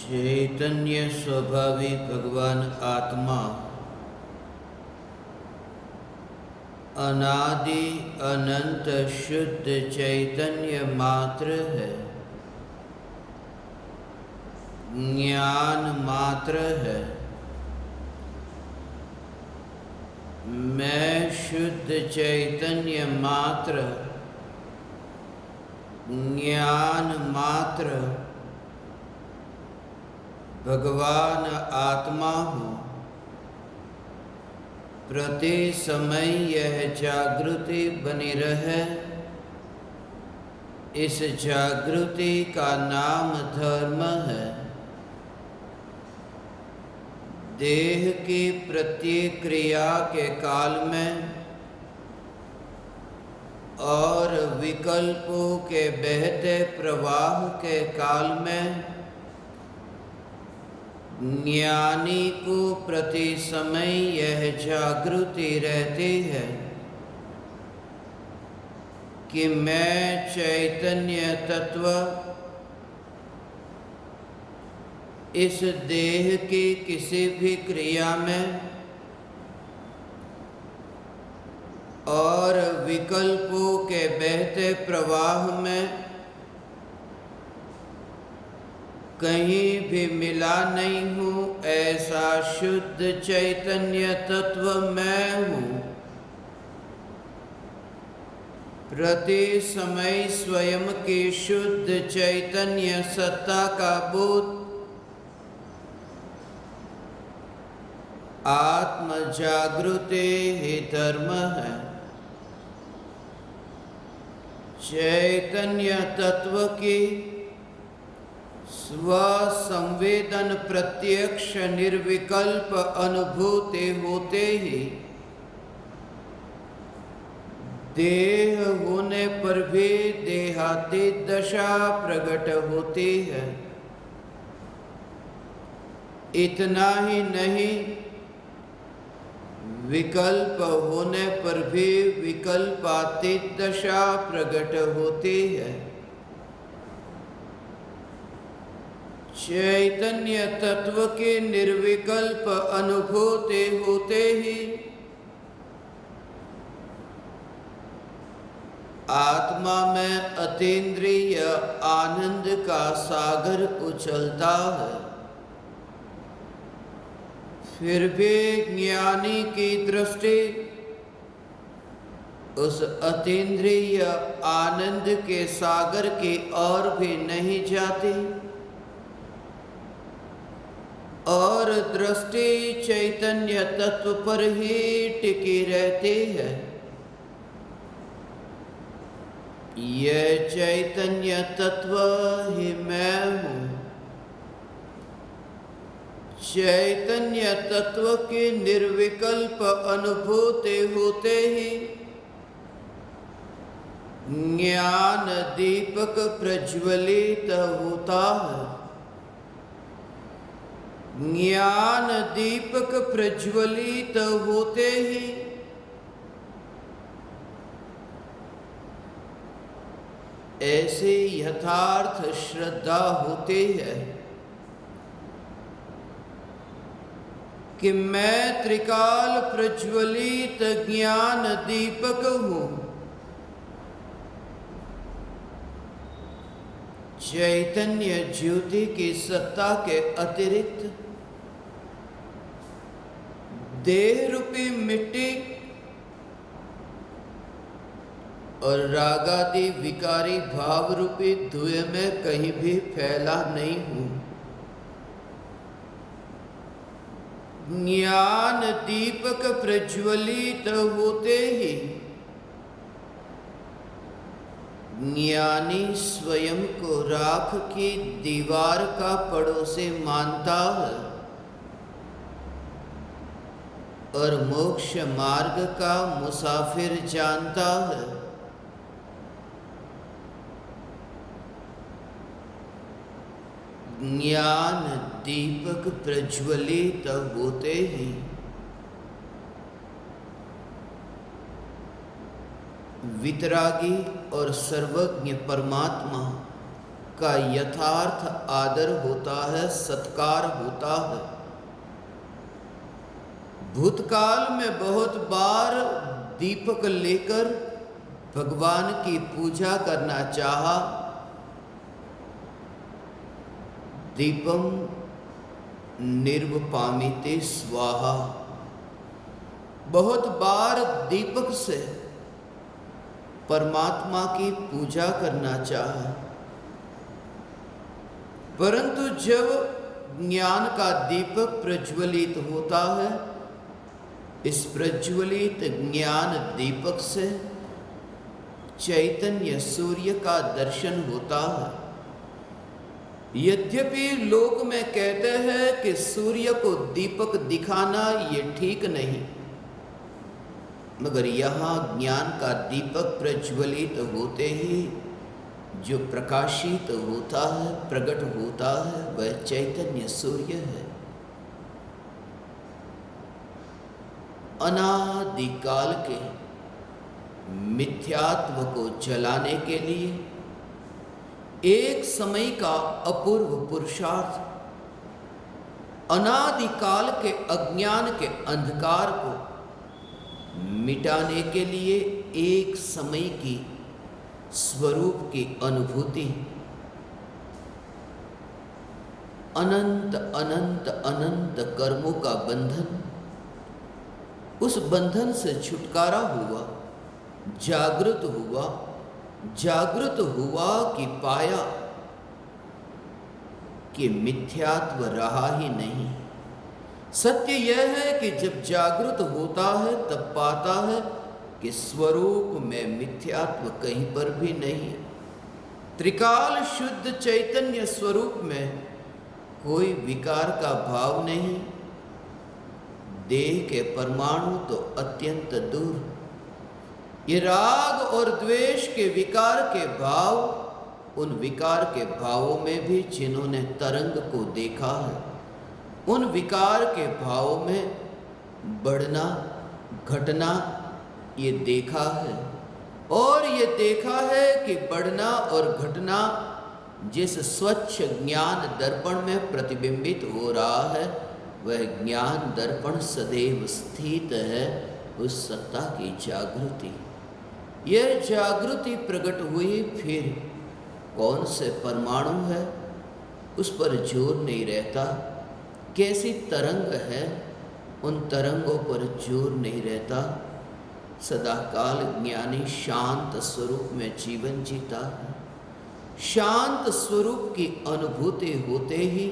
चैतन्य स्वभावी भगवान आत्मा अनादि अनंत शुद्ध चैतन्य मात्र है, ज्ञान मात्र है। मैं शुद्ध चैतन्य मात्र, ज्ञान मात्र भगवान आत्मा हूँ। प्रति समय यह जागृति बनी रहे, इस जागृति का नाम धर्म है। देह की प्रत्येक क्रिया के काल में और विकल्पों के बहते प्रवाह के काल में ज्ञानी को प्रति समय यह जागृति रहती है कि मैं चैतन्य तत्व इस देह की किसी भी क्रिया में और विकल्पों के बहते प्रवाह में कहीं भी मिला नहीं हूँ। ऐसा शुद्ध चैतन्य तत्व मैं हूँ। प्रति समय स्वयं की शुद्ध चैतन्य सत्ता का बोध आत्म जागृति ही धर्म है। चैतन्य तत्व की स्व संवेदन प्रत्यक्ष निर्विकल्प अनुभूति होते ही देह होने पर भी देहातीत दशा प्रकट होती है। इतना ही नहीं, विकल्प होने पर भी विकल्पातीत दशा प्रकट होती है। चैतन्य तत्व के निर्विकल्प अनुभूति होते ही आत्मा में अतीन्द्रिय आनंद का सागर उछलता है। फिर भी ज्ञानी की दृष्टि उस अतीन्द्रिय आनंद के सागर की ओर भी नहीं जाती और दृष्टि चैतन्य तत्व पर ही टिकी रहती है। यह चैतन्य तत्व ही मैं हूँ। चैतन्य तत्व की निर्विकल्प अनुभूति होते ही ज्ञान दीपक प्रज्वलित होता है। ज्ञान दीपक प्रज्वलित होते ही ऐसे यथार्थ श्रद्धा होती है कि मैं त्रिकाल प्रज्वलित ज्ञान दीपक हूँ। चैतन्य ज्योति की सत्ता के अतिरिक्त देह रूपी मिट्टी और रागादि विकारी भाव रूपी धुएं में कहीं भी फैला नहीं हूँ। ज्ञान दीपक प्रज्वलित होते ही ज्ञानी स्वयं को राख की दीवार का पड़ोसी मानता है और मोक्ष मार्ग का मुसाफिर जानता है। ज्ञान दीपक प्रज्वलित होते ही वितरागी और सर्वज्ञ परमात्मा का यथार्थ आदर होता है, सत्कार होता है। भूतकाल में बहुत बार दीपक लेकर भगवान की पूजा करना चाहा। दीपम निर्वपामिते स्वाहा। बहुत बार दीपक से परमात्मा की पूजा करना चाहा, परंतु जब ज्ञान का दीपक प्रज्वलित होता है, इस प्रज्वलित ज्ञान दीपक से चैतन्य सूर्य का दर्शन होता है। यद्यपि लोक में कहते हैं कि सूर्य को दीपक दिखाना ये ठीक नहीं, मगर यहाँ ज्ञान का दीपक प्रज्वलित होते ही जो प्रकाशित होता है, प्रकट होता है, वह चैतन्य सूर्य है। अनादिकाल के मिथ्यात्व को जलाने के लिए एक समय का अपूर्व पुरुषार्थ, अनादिकाल के अज्ञान के अंधकार को मिटाने के लिए एक समय की स्वरूप की अनुभूति, अनंत अनंत अनंत कर्मों का बंधन, उस बंधन से छुटकारा हुआ, जागृत हुआ कि पाया कि मिथ्यात्व रहा ही नहीं। सत्य यह है कि जब जागृत होता है तब पाता है कि स्वरूप में मिथ्यात्व कहीं पर भी नहीं। त्रिकाल शुद्ध चैतन्य स्वरूप में कोई विकार का भाव नहीं। देह के परमाणु तो अत्यंत दूर। ये राग और द्वेष के विकार के भाव, उन विकार के भावों में भी जिन्होंने तरंग को देखा है, उन विकार के भावों में बढ़ना घटना ये देखा है। और ये देखा है कि बढ़ना और घटना जिस स्वच्छ ज्ञान दर्पण में प्रतिबिंबित हो रहा है, वह ज्ञान दर्पण सदैव स्थित है उस सत्ता की जागृति। यह जागृति प्रकट हुई, फिर कौन से परमाणु है उस पर जोर नहीं रहता। कैसी तरंग है, उन तरंगों पर जोर नहीं रहता। सदाकाल ज्ञानी शांत स्वरूप में जीवन जीता है। शांत स्वरूप की अनुभूति होते ही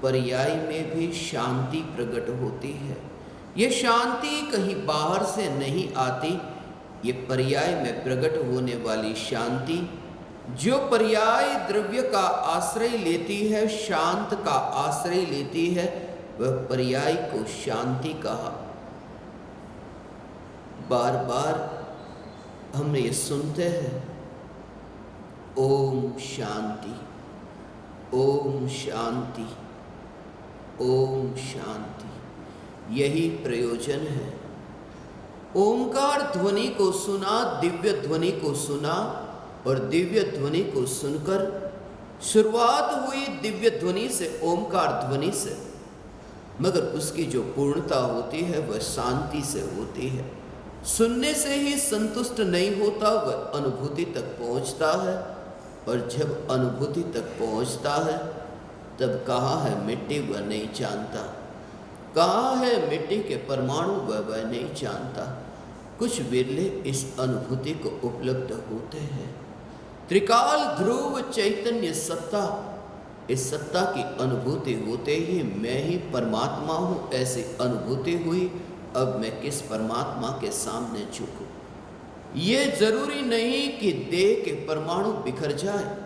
पर्याय में भी शांति प्रकट होती है। ये शांति कहीं बाहर से नहीं आती, ये पर्याय में प्रकट होने वाली शांति, जो पर्याय द्रव्य का आश्रय लेती है, शांत का आश्रय लेती है, वह पर्याय को शांति कहा। बार बार हम ये सुनते हैं, ओम शांति, ओम शांति, ओम शांति। यही प्रयोजन है। ओमकार ध्वनि को सुना, दिव्य ध्वनि को सुना, और दिव्य ध्वनि को सुनकर शुरुआत हुई दिव्य ध्वनि से, ओमकार ध्वनि से, मगर उसकी जो पूर्णता होती है वह शांति से होती है। सुनने से ही संतुष्ट नहीं होता, वह अनुभूति तक पहुंचता है, और जब अनुभूति तक पहुंचता है तब कहाँ है मिट्टी वह नहीं जानता, कहाँ है मिट्टी के परमाणु वह नहीं जानता। कुछ विरले इस अनुभूति को उपलब्ध होते हैं। त्रिकाल ध्रुव चैतन्य सत्ता, इस सत्ता की अनुभूति होते ही मैं ही परमात्मा हूँ ऐसी अनुभूति हुई। अब मैं किस परमात्मा के सामने झुकूं? ये जरूरी नहीं कि देह के परमाणु बिखर जाए,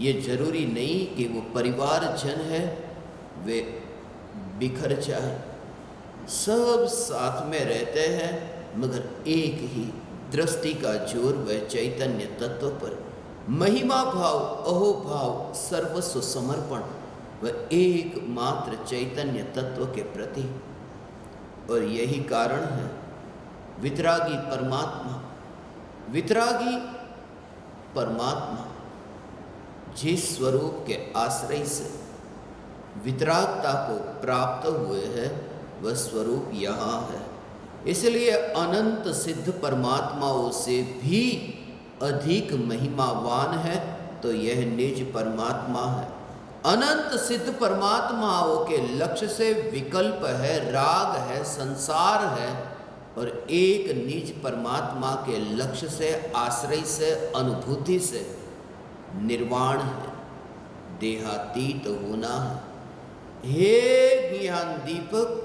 ये जरूरी नहीं कि वो परिवारजन है वे बिखर जाए। सब साथ में रहते हैं, मगर एक ही दृष्टि का जोर वह चैतन्य तत्व पर, महिमा भाव, अहो भाव, सर्वस्व समर्पण वह एकमात्र चैतन्य तत्व के प्रति। और यही कारण है वितरागी परमात्मा, वितरागी परमात्मा जिस स्वरूप के आश्रय से वितरागता को प्राप्त हुए हैं वह स्वरूप यहाँ है। इसलिए अनंत सिद्ध परमात्माओं से भी अधिक महिमावान है तो यह निज परमात्मा है। अनंत सिद्ध परमात्माओं के लक्ष्य से विकल्प है, राग है, संसार है, और एक निज परमात्मा के लक्ष्य से, आश्रय से, अनुभूति से निर्वाण है, देहातीत होना है। हे ज्ञान दीपक,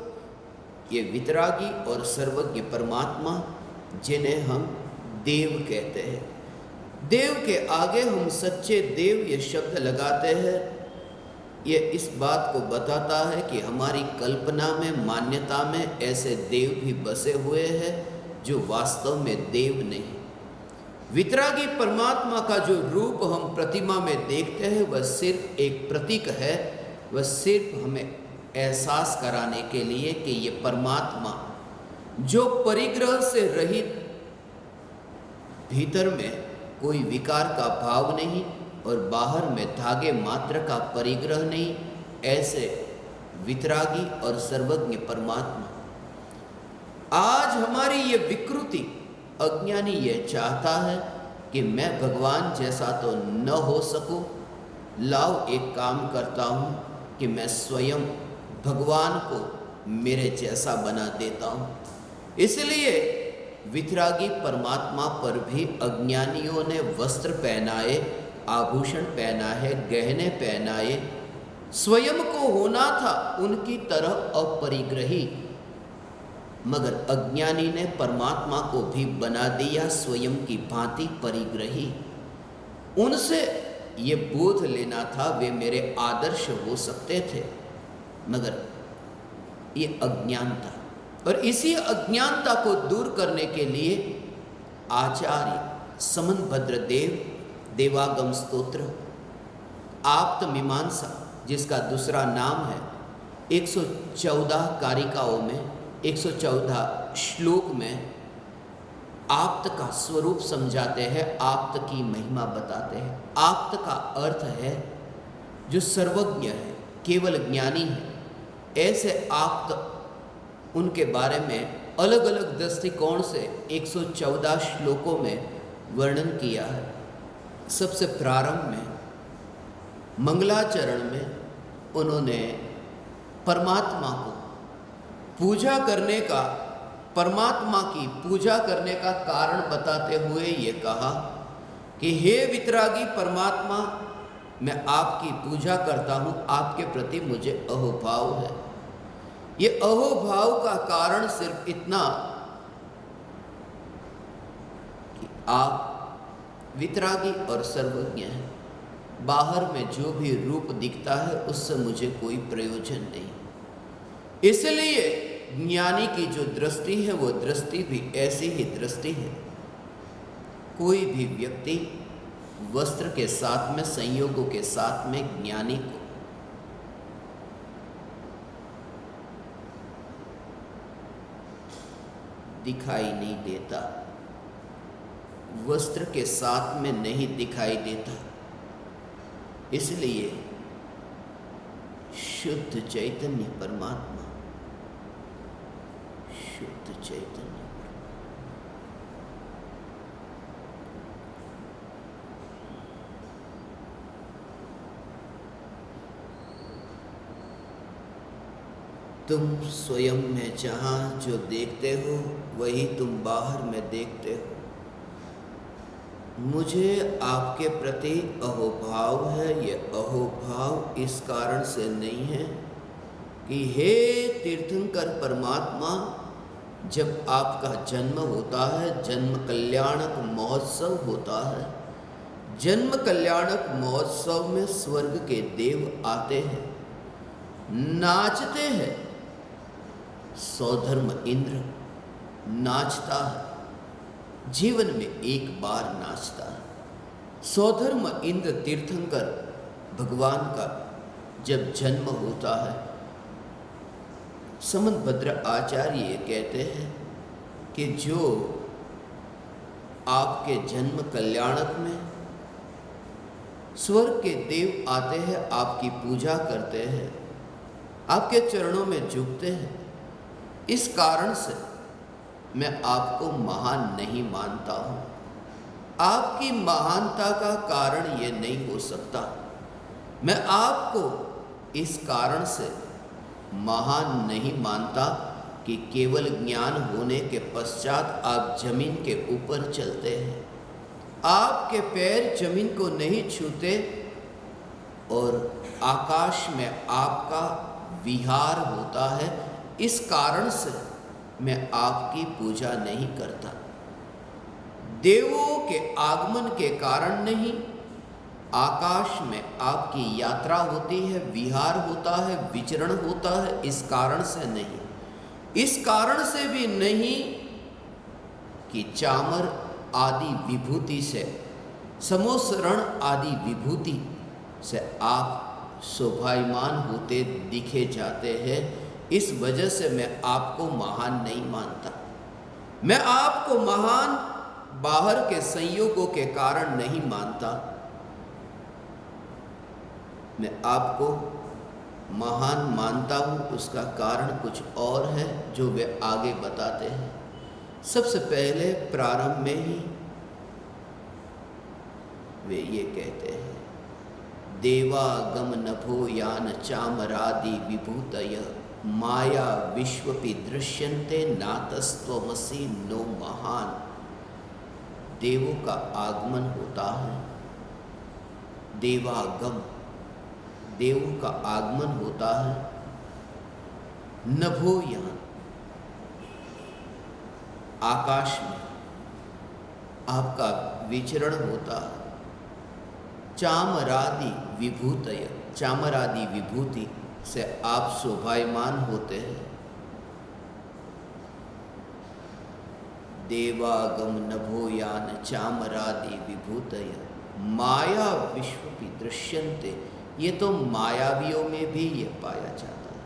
ये वितरागी और सर्वज्ञ परमात्मा जिन्हें हम देव कहते हैं, देव के आगे हम सच्चे देव ये शब्द लगाते हैं। ये इस बात को बताता है कि हमारी कल्पना में, मान्यता में ऐसे देव भी बसे हुए हैं जो वास्तव में देव नहीं। वितरागी परमात्मा का जो रूप हम प्रतिमा में देखते हैं वह सिर्फ एक प्रतीक है। वह सिर्फ हमें एहसास कराने के लिए कि ये परमात्मा जो परिग्रह से रहित, भीतर में कोई विकार का भाव नहीं और बाहर में धागे मात्र का परिग्रह नहीं, ऐसे वितरागी और सर्वज्ञ परमात्मा। आज हमारी ये विकृति, अज्ञानी यह चाहता है कि मैं भगवान जैसा तो न हो सकूं, लाओ एक काम करता हूं कि मैं स्वयं भगवान को मेरे जैसा बना देता हूं। इसलिए वितरागी परमात्मा पर भी अज्ञानियों ने वस्त्र पहनाए, आभूषण पहना है, गहने पहनाए। स्वयं को होना था उनकी तरह अपरिग्रही, मगर अज्ञानी ने परमात्मा को भी बना दिया स्वयं की भांति परिग्रही। उनसे ये बोध लेना था वे मेरे आदर्श हो सकते थे, मगर ये अज्ञान था। और इसी अज्ञानता को दूर करने के लिए आचार्य समनभद्र देव देवागम स्तोत्र, आप्त मीमांसा जिसका दूसरा नाम है, 114 कारिकाओं में 114 श्लोक में आप्त का स्वरूप समझाते हैं, आप्त की महिमा बताते हैं। आप्त का अर्थ है जो सर्वज्ञ है, केवल ज्ञानी है। ऐसे आप्त उनके बारे में अलग अलग दृष्टिकोण से 114 श्लोकों में वर्णन किया है। सबसे प्रारंभ में मंगलाचरण में उन्होंने परमात्मा को पूजा करने का, परमात्मा की पूजा करने का कारण बताते हुए ये कहा कि हे वितरागी परमात्मा, मैं आपकी पूजा करता हूँ, आपके प्रति मुझे अहोभाव है। ये अहोभाव का कारण सिर्फ इतना कि आप वितरागी और सर्वज्ञ हैं। बाहर में जो भी रूप दिखता है उससे मुझे कोई प्रयोजन नहीं। इसलिए ज्ञानी की जो दृष्टि है वो दृष्टि भी ऐसी ही दृष्टि है। कोई भी व्यक्ति वस्त्र के साथ में, संयोगों के साथ में ज्ञानी को दिखाई नहीं देता, वस्त्र के साथ में नहीं दिखाई देता। इसलिए शुद्ध चैतन्य परमात्मा, शुद्ध चैतन्य तुम स्वयं में जहाँ जो देखते हो वही तुम बाहर में देखते हो। मुझे आपके प्रति अहोभाव है। ये अहोभाव इस कारण से नहीं है कि हे तीर्थंकर परमात्मा, जब आपका जन्म होता है, जन्म कल्याणक महोत्सव होता है, जन्म कल्याणक महोत्सव में स्वर्ग के देव आते हैं, नाचते हैं। सौधर्म इंद्र नाचता है, जीवन में एक बार नाचता है। सौधर्म इंद्र तीर्थंकर भगवान का जब जन्म होता है, समनभद्र आचार्य ये कहते हैं कि जो आपके जन्म कल्याणक में स्वर्ग के देव आते हैं, आपकी पूजा करते हैं, आपके चरणों में झुकते हैं। इस कारण से मैं आपको महान नहीं मानता हूँ। आपकी महानता का कारण ये नहीं हो सकता। मैं आपको इस कारण से महान नहीं मानता कि केवल ज्ञान होने के पश्चात आप जमीन के ऊपर चलते हैं, आपके पैर जमीन को नहीं छूते और आकाश में आपका विहार होता है। इस कारण से मैं आपकी पूजा नहीं करता। देवों के आगमन के कारण नहीं, आकाश में आपकी यात्रा होती है, विहार होता है, विचरण होता है, इस कारण से नहीं। इस कारण से भी नहीं कि चामर आदि विभूति से, समोसरण आदि विभूति से आप शोभायमान होते दिखे जाते हैं। इस वजह से मैं आपको महान नहीं मानता। मैं आपको महान बाहर के संयोगों के कारण नहीं मानता। मैं आपको महान मानता हूँ, उसका कारण कुछ और है जो वे आगे बताते हैं। सबसे पहले प्रारंभ में ही वे ये कहते हैं, देवागम नभो यान चामरादि विभूतय माया विश्वपि दृश्यन्ते नातस्त्वमसि नो महान। देवों का आगमन होता है, देवागम, देवों का आगमन होता है। नभोयान, आकाश में आपका विचरण होता है। चामरादि विभूतय, चामरादि विभूति से आप शोभायमान होते हैं। देवागम नभोयान चामरादि विभूतय माया विश्वपि दृश्यन्ते। ये तो मायावियों में भी ये पाया जाता है,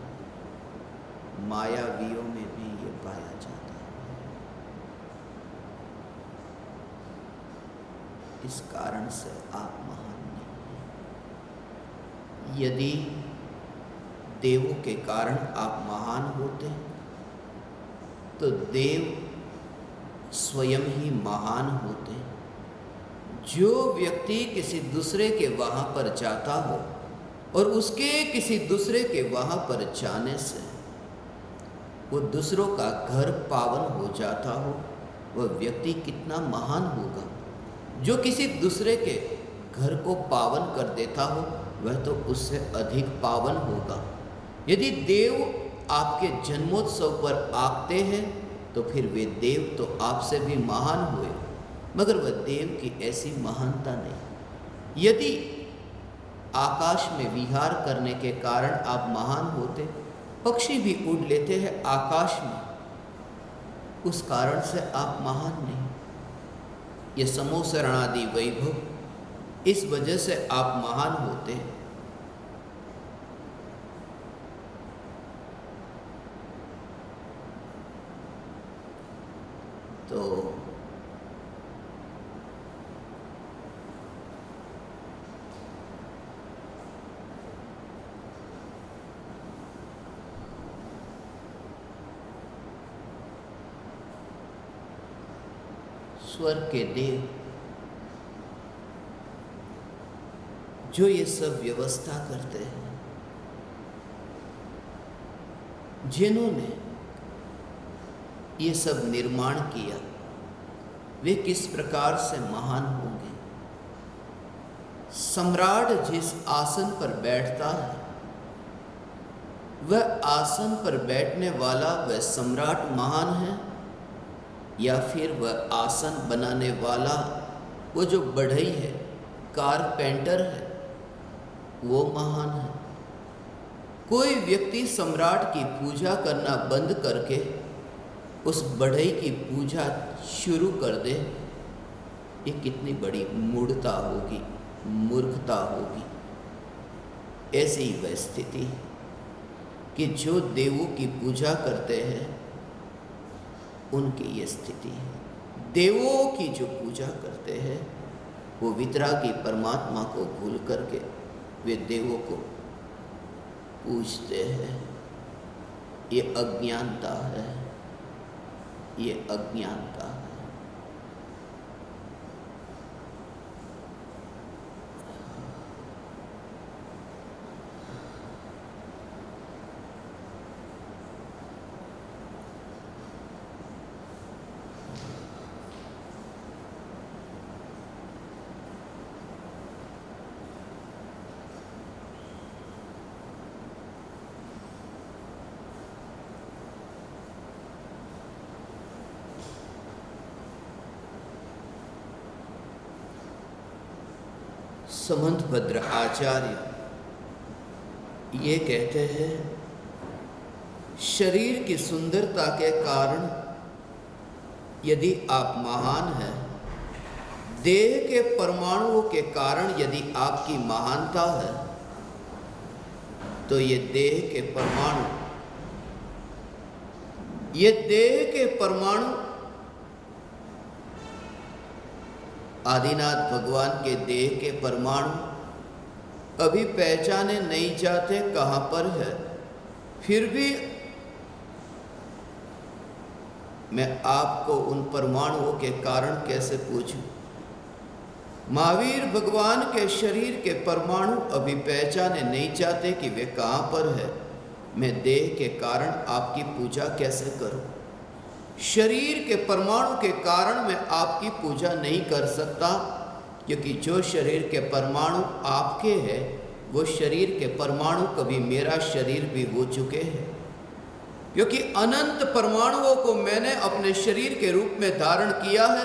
मायावियों में भी ये पाया जाता है। इस कारण से आप महान नहीं हैं। यदि देवों के कारण आप महान होते तो देव स्वयं ही महान होते। जो व्यक्ति किसी दूसरे के वहाँ पर जाता हो और उसके किसी दूसरे के वहाँ पर जाने से वो दूसरों का घर पावन हो जाता हो, वह व्यक्ति कितना महान होगा। जो किसी दूसरे के घर को पावन कर देता हो वह तो उससे अधिक पावन होगा। यदि देव आपके जन्मोत्सव पर आते हैं तो फिर वे देव तो आपसे भी महान हुए, मगर वह देव की ऐसी महानता नहीं। यदि आकाश में विहार करने के कारण आप महान होते, पक्षी भी उड़ लेते हैं आकाश में, उस कारण से आप महान नहीं। ये समोसरणादि वैभव, इस वजह से आप महान होते हैं। तो स्वर्ग के देव जो ये सब व्यवस्था करते हैं, जिन्होंने ये सब निर्माण किया, वे किस प्रकार से महान होंगे। सम्राट जिस आसन पर बैठता है, वह आसन पर बैठने वाला वह सम्राट महान है, या फिर वह आसन बनाने वाला वो जो बढ़ई है, कारपेंटर है, वो महान है। कोई व्यक्ति सम्राट की पूजा करना बंद करके उस बढ़ई की पूजा शुरू कर दे, ये कितनी बड़ी मूढ़ता होगी, मूर्खता होगी। ऐसी ही वह स्थिति है कि जो देवों की पूजा करते हैं उनकी ये स्थिति है। देवों की जो पूजा करते हैं वो वितरागी परमात्मा को भूल करके वे देवों को पूजते हैं। ये अज्ञानता है, ये अज्ञानता है। समंतभद्र आचार्य ये कहते हैं, शरीर की सुंदरता के कारण यदि आप महान हैं, देह के परमाणुओं के कारण यदि आपकी महानता है, तो ये देह के परमाणु आदिनाथ भगवान के देह के परमाणु अभी पहचाने नहीं जाते कहाँ पर है। फिर भी मैं आपको उन परमाणुओं के कारण कैसे पूछूं? महावीर भगवान के शरीर के परमाणु अभी पहचाने नहीं जाते कि वे कहाँ पर है। मैं देह के कारण आपकी पूजा कैसे करूं? शरीर के परमाणु के कारण मैं आपकी पूजा नहीं कर सकता, क्योंकि जो शरीर के परमाणु आपके हैं, वो शरीर के परमाणु कभी मेरा शरीर भी हो चुके हैं। क्योंकि अनंत परमाणुओं को मैंने अपने शरीर के रूप में धारण किया है,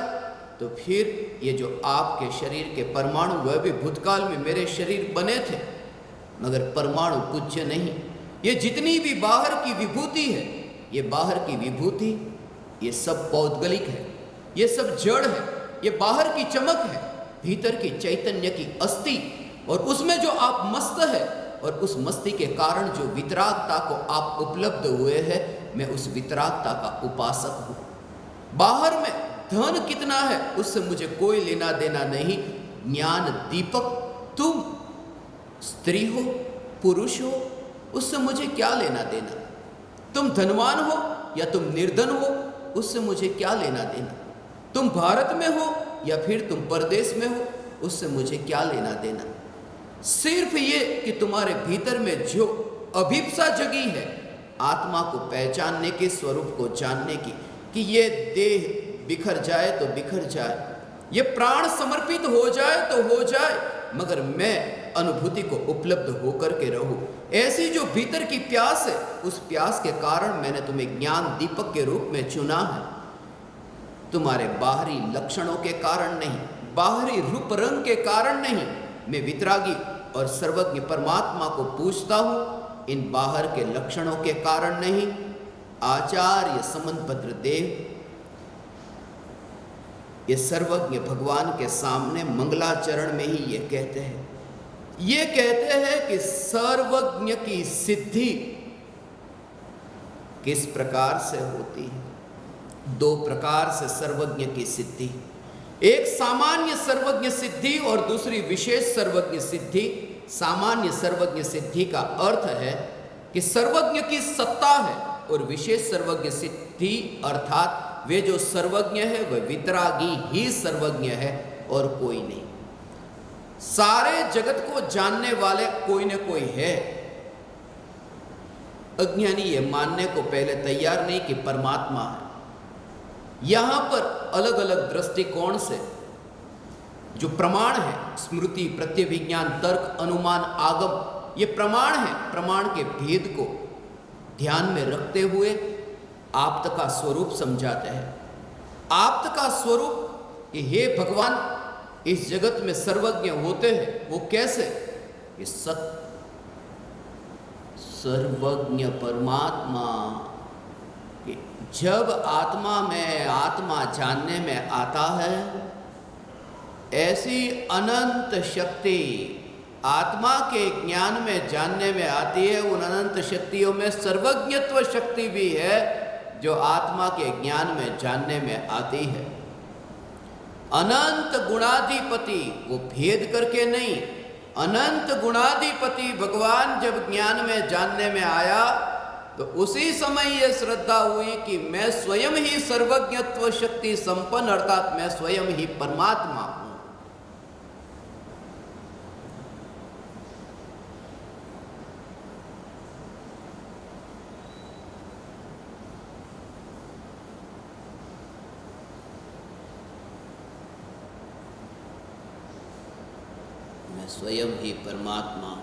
तो फिर ये जो आपके शरीर के परमाणु वह भी भूतकाल में मेरे शरीर बने थे, मगर परमाणु पूज्य नहीं। ये जितनी भी बाहर की विभूति है, ये बाहर की विभूति ये सब पौद्गलिक है, ये सब जड़ है, ये बाहर की चमक है, भीतर की चैतन्य की अस्थि, और उसमें जो आप मस्त है, और उस मस्ती के कारण जो वितरागता को आप उपलब्ध हुए हैं, मैं उस वितरागता का उपासक हूँ। बाहर में धन कितना है उससे मुझे कोई लेना देना नहीं। ज्ञान दीपक, तुम स्त्री हो पुरुष हो, उससे मुझे क्या लेना देना? तुम धनवान हो या तुम निर्धन हो, उससे मुझे क्या लेना देना? तुम भारत में हो या फिर तुम परदेश में हो, उससे मुझे क्या लेना देना? सिर्फ ये कि तुम्हारे भीतर में जो अभिप्सा जगी है, आत्मा को पहचानने के, स्वरूप को जानने की, कि ये देह बिखर जाए तो बिखर जाए, ये प्राण समर्पित हो जाए तो हो जाए, मगर मैं अनुभूति को उपलब्ध होकर के रहूं। ऐसी जो भीतर की प्यास है, उस प्यास के कारण मैंने तुम्हें ज्ञान दीपक के रूप में चुना है। तुम्हारे बाहरी लक्षणों के कारण नहीं, बाहरी रूप रंग के कारण नहीं, मैं वितरागी और सर्वज्ञ परमात्मा को पूछता हूं, इन बाहर के लक्षणों के कारण नहीं। आचार्य समंतभद्र देव ये सर्वज्ञ भगवान के सामने मंगलाचरण में ही ये कहते हैं। ये कहते हैं कि सर्वज्ञ की सिद्धि किस प्रकार से होती है? दो प्रकार से सर्वज्ञ की सिद्धि, एक सामान्य सर्वज्ञ सिद्धि और दूसरी विशेष सर्वज्ञ सिद्धि। सामान्य सर्वज्ञ सिद्धि का अर्थ है कि सर्वज्ञ की सत्ता है, और विशेष सर्वज्ञ सिद्धि अर्थात वे जो सर्वज्ञ है वह वितरागी ही सर्वज्ञ है और कोई नहीं। सारे जगत को जानने वाले कोई न कोई है। अज्ञानी ये मानने को पहले तैयार नहीं कि परमात्मा है। यहां पर अलग अलग दृष्टिकोण से जो प्रमाण है, स्मृति, प्रत्यभिज्ञान, तर्क, अनुमान, आगम, ये प्रमाण है। प्रमाण के भेद को ध्यान में रखते हुए आप्त का स्वरूप समझाते हैं। आप्त का स्वरूप कि हे भगवान, इस जगत में सर्वज्ञ होते हैं, वो कैसे? कि सर्वज्ञ परमात्मा कि जब आत्मा में आत्मा जानने में आता है, ऐसी अनंत शक्ति आत्मा के ज्ञान में जानने में आती है। उन अनंत शक्तियों में सर्वज्ञत्व शक्ति भी है जो आत्मा के ज्ञान में जानने में आती है। अनंत गुणाधिपति, वो भेद करके नहीं, अनंत गुणाधिपति भगवान जब ज्ञान में जानने में आया तो उसी समय ये श्रद्धा हुई कि मैं स्वयं ही सर्वज्ञत्व शक्ति संपन्न, अर्थात मैं स्वयं ही परमात्मा हूं। मैं स्वयं ही परमात्मा हूं।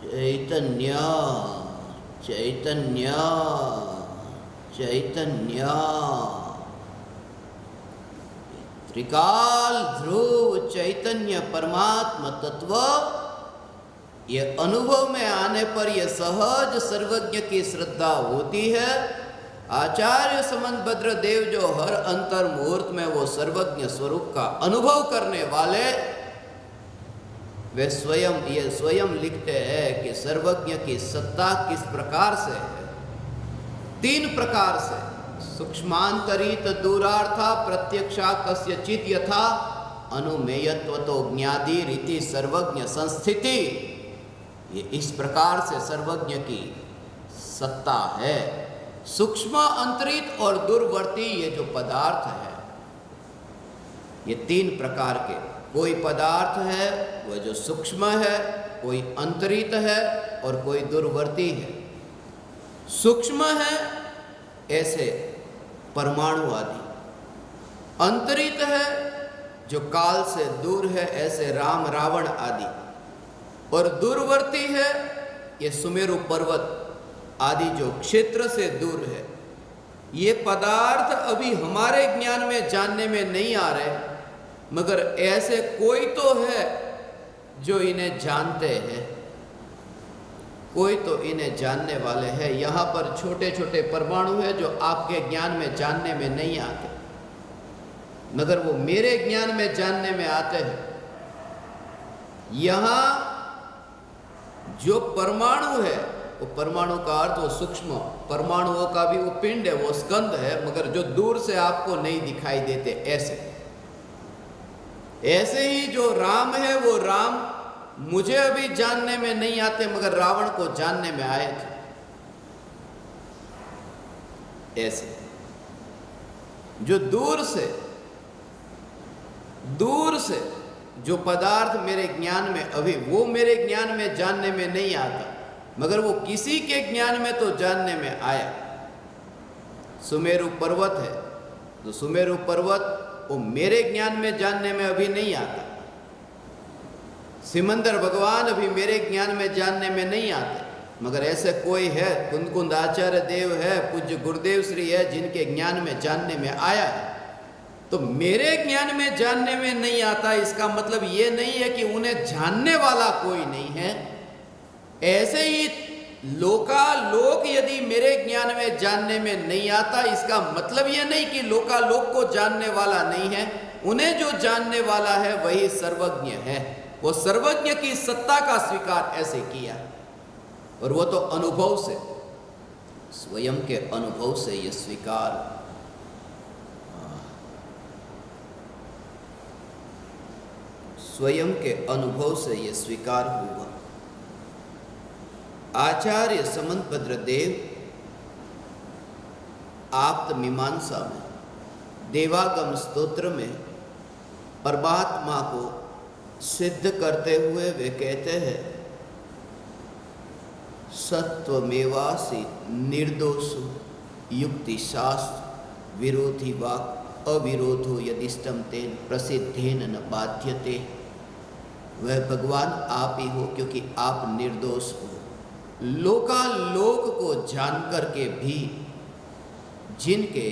चैतन्य चैतन्य चैतन्य, त्रिकाल ध्रुव चैतन्य परमात्मा तत्व, ये अनुभव में आने पर यह सहज सर्वज्ञ की श्रद्धा होती है। आचार्य समंतभद्र देव जो हर अंतर मुहूर्त में वो सर्वज्ञ स्वरूप का अनुभव करने वाले, वे स्वयं लिखते हैं कि सर्वज्ञ की सत्ता किस प्रकार से है। 3 प्रकार से, सूक्ष्मांतरित दूरार्था प्रत्यक्षा कस्यचित यथा अनुमेयत्व तो ज्ञादि रीति सर्वज्ञ संस्थिति। ये इस प्रकार से सर्वज्ञ की सत्ता है। सूक्ष्म, अंतरित और दूरवर्ती ये जो पदार्थ है, ये 3 प्रकार के। कोई पदार्थ है वह जो सूक्ष्म है, कोई अंतरित है और कोई दूरवर्ती है। सूक्ष्म है ऐसे परमाणु आदि, अंतरित है जो काल से दूर है ऐसे राम रावण आदि, और दूरवर्ती है ये सुमेरु पर्वत आदि जो क्षेत्र से दूर है। ये पदार्थ अभी हमारे ज्ञान में जानने में नहीं आ रहे, मगर ऐसे कोई तो है जो इन्हें जानते हैं, कोई तो इन्हें जानने वाले हैं। यहाँ पर छोटे छोटे परमाणु है जो आपके ज्ञान में जानने में नहीं आते, मगर वो मेरे ज्ञान में जानने में आते हैं। यहाँ जो परमाणु है, वो परमाणु का अर्थ वो सूक्ष्म, परमाणुओं का भी वो पिंड है, वो स्कंद है, मगर जो दूर से आपको नहीं दिखाई देते। ऐसे ही जो राम है वो राम मुझे अभी जानने में नहीं आते, मगर रावण को जानने में आए थे। ऐसे जो दूर से जो पदार्थ मेरे ज्ञान में अभी, वो मेरे ज्ञान में जानने में नहीं आता, मगर वो किसी के ज्ञान में तो जानने में आया। सुमेरु पर्वत है तो सुमेरु पर्वत वो मेरे ज्ञान में जानने में अभी नहीं आता। सिमंदर भगवान अभी मेरे ज्ञान में जानने में नहीं आते, मगर ऐसे कोई है, कुंद आचार्य देव है, पूज्य गुरुदेव श्री है, जिनके ज्ञान में जानने में आया है। तो मेरे ज्ञान में जानने में नहीं आता, इसका मतलब ये नहीं है कि उन्हें जानने वाला कोई नहीं है। ऐसे ही लोकालोक यदि मेरे ज्ञान में जानने में नहीं आता, इसका मतलब ये नहीं कि लोकालोक को जानने वाला नहीं है। उन्हें जो जानने वाला है वही सर्वज्ञ है। वो सर्वज्ञ की सत्ता का स्वीकार ऐसे किया, और वो तो अनुभव से, स्वयं के अनुभव से ये स्वीकार, स्वयं के अनुभव से ये स्वीकार हुआ। आचार्य समंतभद्र देव आप्त मीमांसा में, देवागम स्तोत्र में परमात्मा को सिद्ध करते हुए वे कहते हैं, सत्वमेवासि निर्दोषो युक्ति शास्त्र विरोधी वाक् अविरोधो यदिष्टम तेन प्रसिद्धेन न बाध्यते। वह भगवान आप ही हो, क्योंकि आप निर्दोष हो। लोकालोक को जानकर के भी जिनके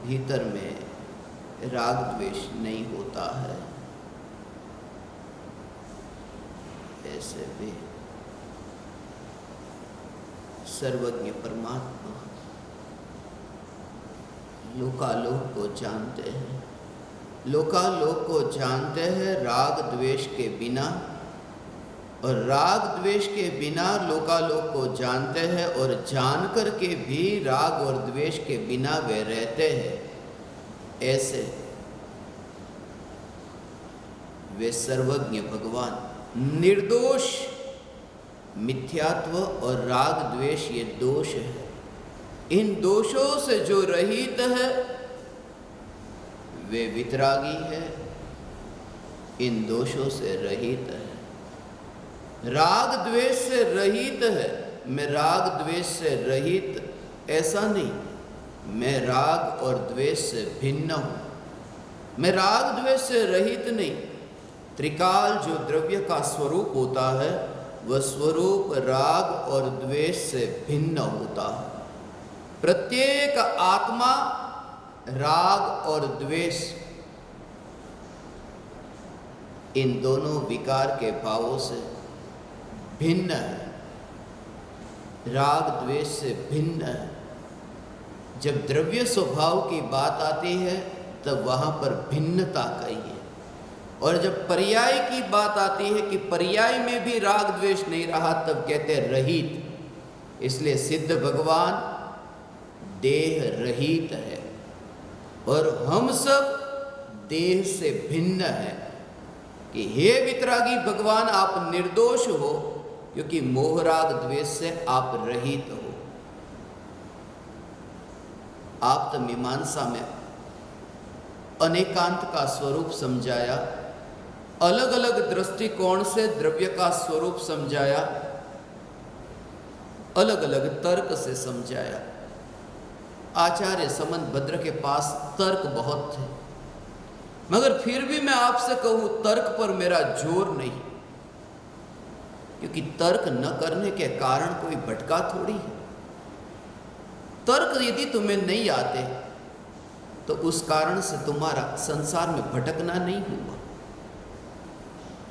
भीतर में राग द्वेष नहीं होता है, ऐसे भी सर्वज्ञ परमात्मा लोकालोक को जानते हैं। लोकालोक को जानते हैं राग द्वेष के बिना, और राग द्वेष के बिना लोकालोक को जानते हैं, और जान कर के भी राग और द्वेष के बिना वे रहते हैं। ऐसे वे सर्वज्ञ भगवान निर्दोष, मिथ्यात्व और राग द्वेष ये दोष है। इन दोषों से जो रहित है वे वितरागी है, इन दोषों से रहित है। राग द्वेष से रहित है। मैं राग द्वेष से रहित ऐसा नहीं, मैं राग और द्वेष से भिन्न हूं। मैं राग द्वेष से रहित नहीं। त्रिकाल जो द्रव्य का स्वरूप होता है वह स्वरूप राग और द्वेष से भिन्न होता है। प्रत्येक आत्मा राग और द्वेष इन दोनों विकार के भावों से भिन्न है, राग द्वेष से भिन्न है। जब द्रव्य स्वभाव की बात आती है तब वहाँ पर भिन्नता कहिए, और जब पर्याय की बात आती है कि पर्याय में भी राग द्वेष नहीं रहा तब कहते रहित। इसलिए सिद्ध भगवान देह रहित है और हम सब देह से भिन्न है कि हे वितरागी भगवान आप निर्दोष हो, क्योंकि मोह राग द्वेष से आप रहित हो। आप तो मीमांसा में अनेकांत का स्वरूप समझाया, अलग अलग दृष्टिकोण से द्रव्य का स्वरूप समझाया, अलग अलग तर्क से समझाया। आचार्य समंत भद्र के पास तर्क बहुत थे, मगर फिर भी मैं आपसे कहूं तर्क पर मेरा जोर नहीं, क्योंकि तर्क न करने के कारण कोई भटका थोड़ी है। तर्क यदि तुम्हें नहीं आते तो उस कारण से तुम्हारा संसार में भटकना नहीं हुआ।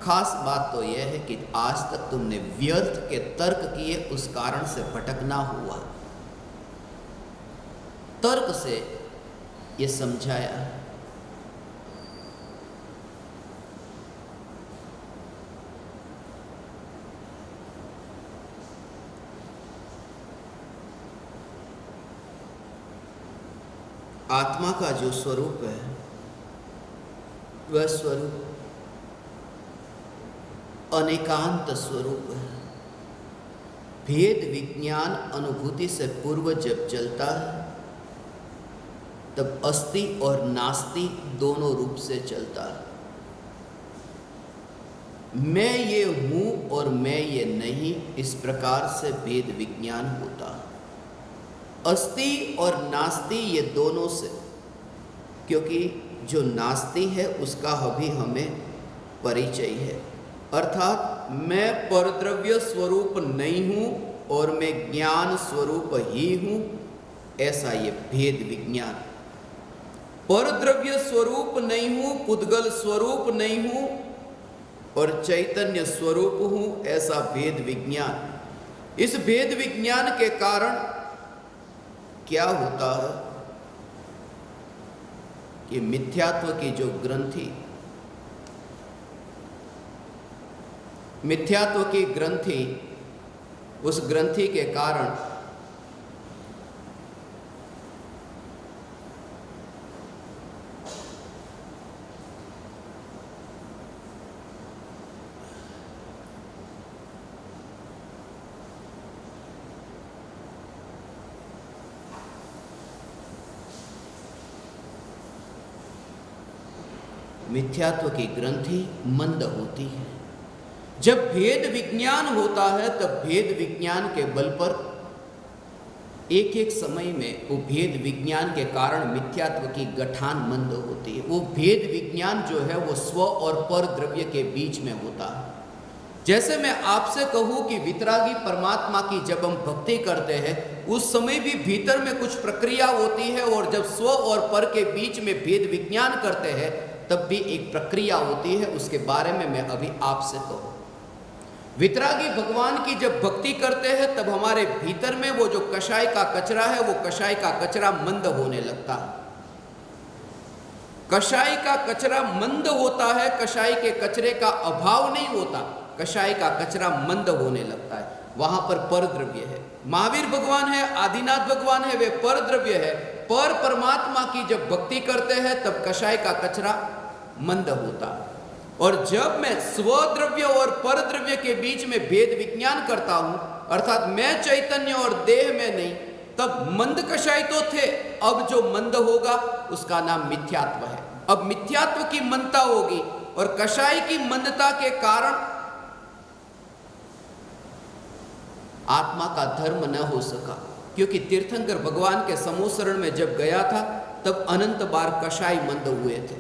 खास बात तो यह है कि आज तक तुमने व्यर्थ के तर्क किए, उस कारण से भटकना हुआ। तर्क से ये समझाया है। आत्मा का जो स्वरूप है वह स्वरूप अनेकांत स्वरूप है। भेद विज्ञान अनुभूति से पूर्व जब चलता है तब अस्ति और नास्ति दोनों रूप से चलता है। मैं ये हूं और मैं ये नहीं, इस प्रकार से भेद विज्ञान होता है। अस्ति और नास्ति ये दोनों से, क्योंकि जो नास्ति है उसका अभी हमें परिचय है, अर्थात मैं परद्रव्य स्वरूप नहीं हूं और मैं ज्ञान स्वरूप ही हूं, ऐसा ये भेद विज्ञान। परद्रव्य स्वरूप नहीं हूं, पुद्गल स्वरूप नहीं हूं और चैतन्य स्वरूप हूं, ऐसा भेद विज्ञान। इस भेद विज्ञान के कारण क्या होता है कि मिथ्यात्व की जो ग्रंथि, मिथ्यात्व की ग्रंथि, उस ग्रंथि के कारण मिथ्यात्व की ग्रंथि मंद होती है। जब भेद विज्ञान होता है तब भेद विज्ञान के बल पर एक एक समय में वो भेद विज्ञान के कारण मिथ्यात्व की गठान मंद होती है। वो भेद विज्ञान जो है वो स्व और पर द्रव्य के बीच में होता है। जैसे मैं आपसे कहूं कि वितरागी परमात्मा की जब हम भक्ति करते हैं उस समय भी भीतर में कुछ प्रक्रिया होती है, और जब स्व और पर के बीच में भेद विज्ञान करते हैं तब भी एक प्रक्रिया होती है। उसके बारे में मैं अभी आपसे कहूं। वितरागी भगवान की जब भक्ति करते हैं तब हमारे भीतर में वो जो कषाय का कचरा है, वो कषाय का कचरा मंद होने लगता है। कषाय का कचरा मंद होता है, कषाय के कचरे का अभाव नहीं होता, कषाय का कचरा मंद होने लगता है। वहां पर पर द्रव्य है। महावीर भगवान है, आदिनाथ भगवान है, वे पर द्रव्य है। पर परमात्मा की जब भक्ति करते हैं तब कषाय का कचरा मंद होता है। और जब मैं स्वद्रव्य और पर द्रव्य के बीच में भेद विज्ञान करता हूं, अर्थात मैं चैतन्य और देह में नहीं, तब मंद कषाय तो थे, अब जो मंद होगा उसका नाम मिथ्यात्व है। अब मिथ्यात्व की मंदता होगी और कषाय की मंदता के कारण आत्मा का धर्म न हो सका, क्योंकि तीर्थंकर भगवान के समोसरण में जब गया था तब अनंत बार कषाय मंद हुए थे।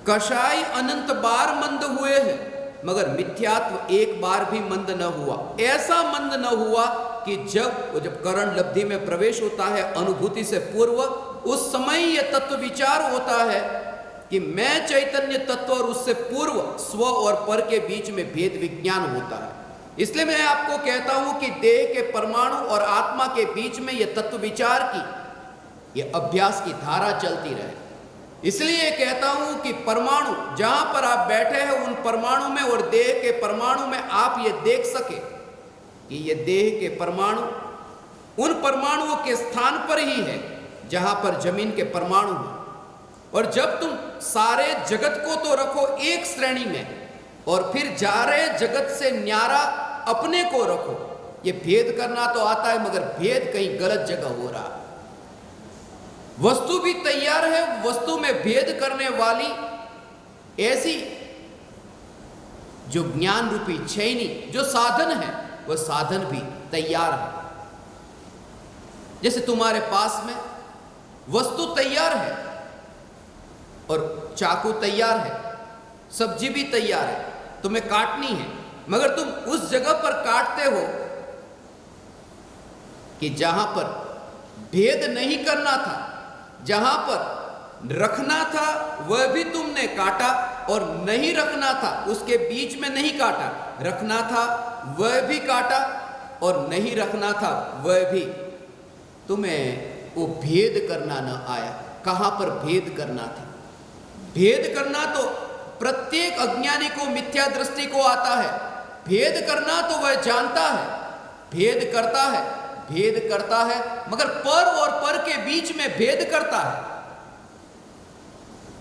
कषाय अनंत बार मंद हुए हैं, मगर मिथ्यात्व एक बार भी मंद न हुआ। ऐसा मंद न हुआ कि जब करण लब्धि में प्रवेश होता है अनुभूति से पूर्व, उस समय यह तत्व विचार होता है कि मैं चैतन्य तत्व और उससे पूर्व स्व और पर के बीच में भेद विज्ञान होता है। इसलिए मैं आपको कहता हूं कि देह के परमाणु और आत्मा के बीच में यह तत्व विचार की यह अभ्यास की धारा चलती रहे। इसलिए कहता हूं कि परमाणु जहां पर आप बैठे हैं उन परमाणु में और देह के परमाणु में आप ये देख सके कि ये देह के परमाणु उन परमाणुओं के स्थान पर ही है जहां पर जमीन के परमाणु हैं। और जब तुम सारे जगत को तो रखो एक श्रेणी में और फिर जा रहे जगत से न्यारा अपने को रखो, ये भेद करना तो आता है मगर भेद कहीं गलत जगह हो रहा है। वस्तु भी तैयार है, वस्तु में भेद करने वाली ऐसी जो ज्ञान रूपी छैनी जो साधन है वह साधन भी तैयार है। जैसे तुम्हारे पास में वस्तु तैयार है और चाकू तैयार है, सब्जी भी तैयार है, तुम्हें काटनी है, मगर तुम उस जगह पर काटते हो कि जहां पर भेद नहीं करना था, जहां पर रखना था वह भी तुमने काटा और नहीं रखना था उसके बीच में नहीं काटा, रखना था वह भी काटा और नहीं रखना था वह भी। तुम्हें वो भेद करना न आया। कहां पर भेद करना था? भेद करना तो प्रत्येक अज्ञानी को मिथ्या दृष्टि को आता है। भेद करना तो वह जानता है, भेद करता है, भेद करता है, मगर पर और पर के बीच में भेद करता है।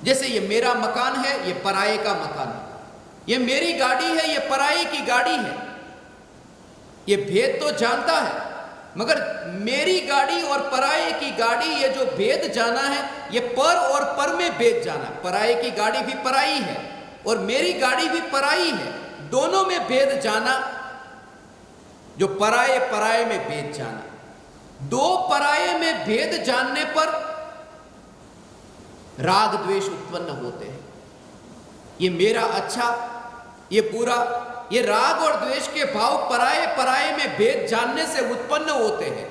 जैसे ये मेरा मकान है, ये पराये का मकान है, ये मेरी गाड़ी है, ये पराये की गाड़ी है। ये भेद तो जानता है, मगर मेरी गाड़ी और पराये की गाड़ी, ये जो भेद जाना है ये पर और पर में भेद जाना। पराये की गाड़ी भी पराई है और मेरी गाड़ी भी पराई है, दोनों में भेद जाना, जो पराये पराये में भेद जाना। दो पराये में भेद जानने पर राग द्वेष उत्पन्न होते हैं। ये मेरा अच्छा, ये बुरा, ये राग और द्वेष के भाव पराये पराये में भेद जानने से उत्पन्न होते हैं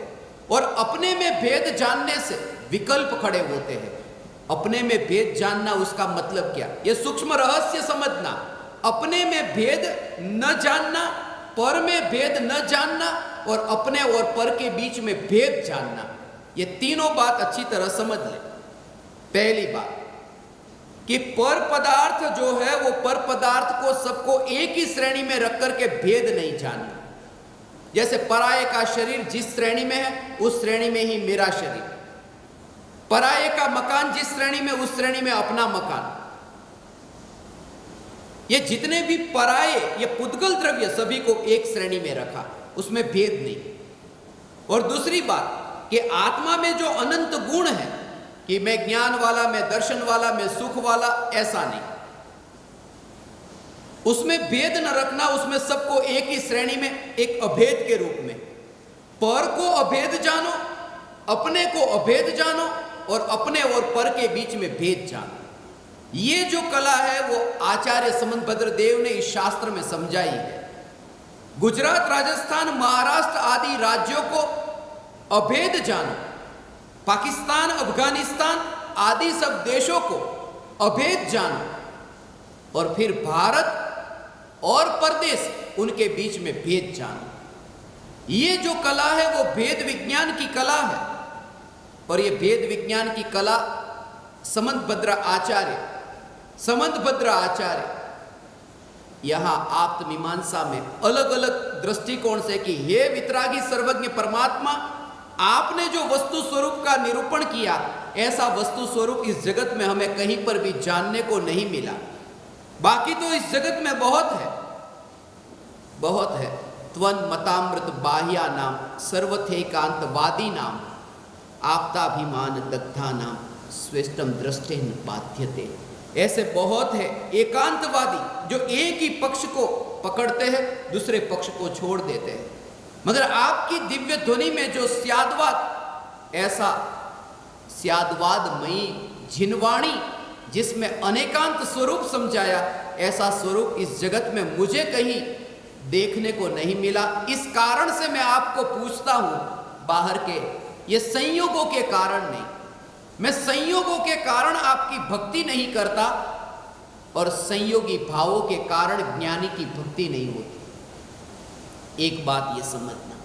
और अपने में भेद जानने से विकल्प खड़े होते हैं। अपने में भेद जानना उसका मतलब क्या? ये सूक्ष्म रहस्य समझना। अपने में भेद न जानना, पर में भेद न जानना और अपने और पर के बीच में भेद जानना, ये तीनों बात अच्छी तरह समझ लें। पहली बात कि पर पदार्थ जो है वो पर पदार्थ को सबको एक ही श्रेणी में रख करके भेद नहीं जानना। जैसे पराये का शरीर जिस श्रेणी में है उस श्रेणी में ही मेरा शरीर, पराये का मकान जिस श्रेणी में उस श्रेणी में अपना मकान। ये जितने भी पराये, ये पुद्गल द्रव्य सभी को एक श्रेणी में रखा, उसमें भेद नहीं। और दूसरी बात कि आत्मा में जो अनंत गुण है कि मैं ज्ञान वाला, मैं दर्शन वाला, मैं सुख वाला, ऐसा नहीं। उसमें भेद न रखना, उसमें सबको एक ही श्रेणी में, एक अभेद के रूप में। पर को अभेद जानो, अपने को अभेद जानो और अपने और पर के बीच में भेद जानो। ये जो कला है वो आचार्य समंतभद्र देव ने इस शास्त्र में समझाई है। गुजरात, राजस्थान, महाराष्ट्र आदि राज्यों को अभेद जानो, पाकिस्तान, अफगानिस्तान आदि सब देशों को अभेद जानो और फिर भारत और प्रदेश उनके बीच में भेद जानो। ये जो कला है वो भेद विज्ञान की कला है और ये भेद विज्ञान की कला समंतभद्र आचार्य यहां आप्त मीमांसा में अलग अलग दृष्टिकोण से कि हे वितरागी सर्वज्ञ परमात्मा, आपने जो वस्तु स्वरूप का निरूपण किया, ऐसा वस्तु स्वरूप इस जगत में हमें कहीं पर भी जानने को नहीं मिला। बाकी तो इस जगत में बहुत है। त्वन मतामृत बाह्या नाम सर्वथेकांतवादी नाम आप्ताभिमान दग्धा नाम स्वेष्टम दृष्टेन बाध्यते। ऐसे बहुत है एकांतवादी जो एक ही पक्ष को पकड़ते हैं, दूसरे पक्ष को छोड़ देते हैं। मगर आपकी दिव्य ध्वनि में जो स्यादवाद, ऐसा स्यादवादमयी जिनवाणी जिसमें अनेकांत स्वरूप समझाया, ऐसा स्वरूप इस जगत में मुझे कहीं देखने को नहीं मिला। इस कारण से मैं आपको पूछता हूं, बाहर के ये संयोगों के कारण नहीं, मैं संयोगों के कारण आपकी भक्ति नहीं करता और संयोगी भावों के कारण ज्ञानी की भक्ति नहीं होती। एक बात ये समझना,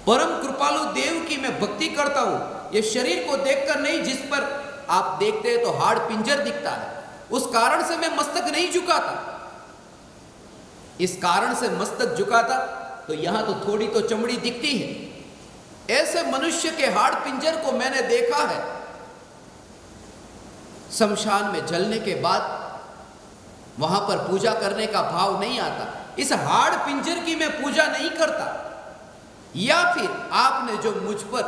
परम कृपालु देव की मैं भक्ति करता हूं, ये शरीर को देखकर नहीं, जिस पर आप देखते हैं तो हाड़ पिंजर दिखता है, उस कारण से मैं मस्तक नहीं झुकाता। इस कारण से मस्तक झुकाता तो यहां तो थोड़ी तो चमड़ी दिखती है। ऐसे मनुष्य के हाड़ पिंजर को मैंने देखा है, शमशान में जलने के बाद वहां पर पूजा करने का भाव नहीं आता। इस हाड़ पिंजर की मैं पूजा नहीं करता, या फिर आपने जो मुझ पर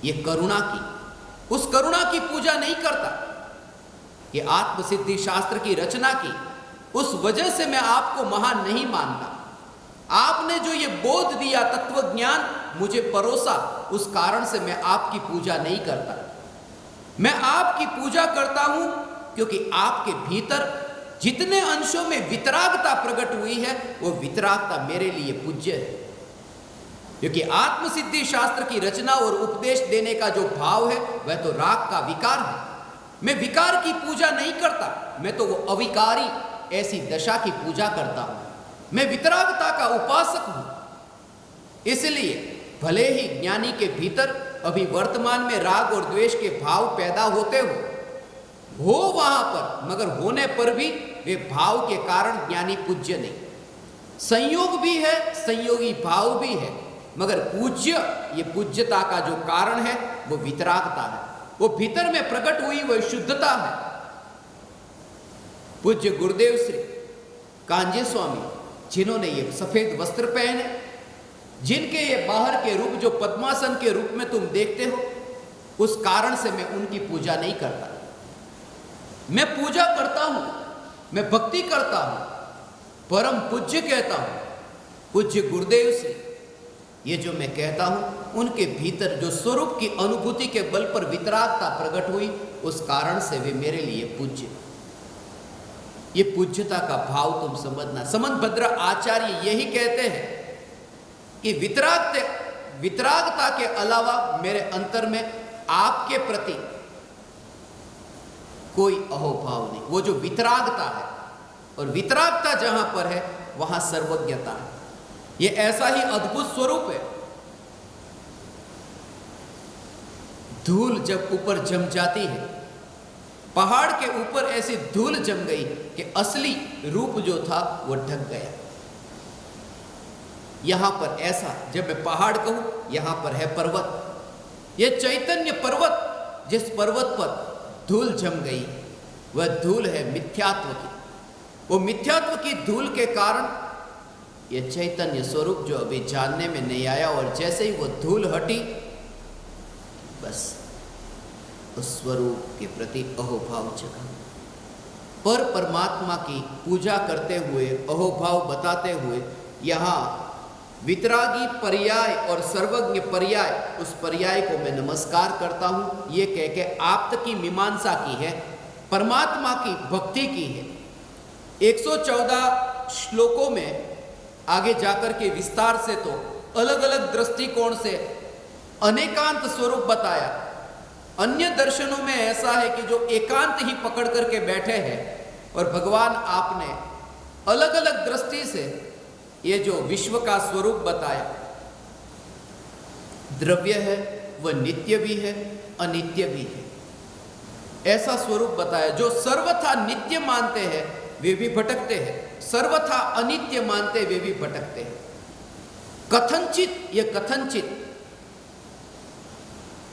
ये करुणा की, उस करुणा की पूजा नहीं करता। ये आत्मसिद्धि शास्त्र की रचना की, उस वजह से मैं आपको महान नहीं मानता। आपने जो ये बोध दिया, तत्व ज्ञान मुझे परोसा, उस कारण से मैं आपकी पूजा नहीं करता। मैं आपकी पूजा करता हूं क्योंकि आपके भीतर जितने अंशों में वितरागता प्रकट हुई है, वो वितरागता मेरे लिए पूज्य है। क्योंकि आत्मसिद्धि शास्त्र की रचना और उपदेश देने का जो भाव है, वह तो राग का विकार है। मैं विकार की पूजा नहीं करता, मैं तो वो अविकारी ऐसी दशा की पूजा करता हूं। मैं वितरागता का उपासक हूं। इसलिए भले ही ज्ञानी के भीतर अभी वर्तमान में राग और द्वेष के भाव पैदा होते हो वहां पर, मगर होने पर भी वे भाव के कारण ज्ञानी पूज्य नहीं। संयोग भी है, संयोगी भाव भी है, मगर पूज्य, ये पूज्यता का जो कारण है वो वितरागता है, वो भीतर में प्रकट हुई वह शुद्धता है। पूज्य गुरुदेव श्री कांजे स्वामी, जिन्होंने ये सफेद वस्त्र पहने, जिनके ये बाहर के रूप जो पद्मासन के रूप में तुम देखते हो, उस कारण से मैं उनकी पूजा नहीं करता। मैं पूजा करता हूं, मैं भक्ति करता हूं, परम पूज्य कहता हूं, पूज्य गुरुदेव श्री। ये जो मैं कहता हूं, उनके भीतर जो स्वरूप की अनुभूति के बल पर वितरागता प्रकट हुई, उस कारण से वे मेरे लिए पूज्य। ये पूज्यता का भाव तुम समझना। समंतभद्र आचार्य यही कहते हैं कि वितरागता के अलावा मेरे अंतर में आपके प्रति कोई अहोभाव नहीं। वो जो वितरागता है, और वितरागता जहां पर है वहां सर्वज्ञता है। ये ऐसा ही अद्भुत स्वरूप है। धूल जब ऊपर जम जाती है, पहाड़ के ऊपर ऐसी धूल जम गई कि असली रूप जो था वो ढक गया। यहां पर ऐसा, जब मैं पहाड़ कहूं, यहां पर है पर्वत। यह चैतन्य पर्वत, जिस पर्वत पर धूल जम गई, वह धूल है मिथ्यात्व की। वो मिथ्यात्व की धूल के कारण यह चैतन्य स्वरूप जो अभी जानने में नहीं आया, और जैसे ही वो धूल हटी, बस उस स्वरूप के प्रति अहोभाव जगा। पर परमात्मा की पूजा करते हुए, अहोभाव बताते हुए, यहाँ वितरागी पर्याय और सर्वज्ञ पर्याय, उस पर्याय को मैं नमस्कार करता हूँ। ये कह के आप्त की मीमांसा की है, परमात्मा की भक्ति की है। 114 श्लोकों में आगे जाकर के विस्तार से तो अलग अलग दृष्टिकोण से अनेकांत स्वरूप बताया। अन्य दर्शनों में ऐसा है कि जो एकांत ही पकड़ करके बैठे हैं, और भगवान आपने अलग अलग दृष्टि से ये जो विश्व का स्वरूप बताया, द्रव्य है, वह नित्य भी है, अनित्य भी है। ऐसा स्वरूप बताया। जो सर्वथा नित्य मानते हैं वे भी भटकते हैं, सर्वथा अनित्य मानते वे भी भटकते हैं। कथनचित, ये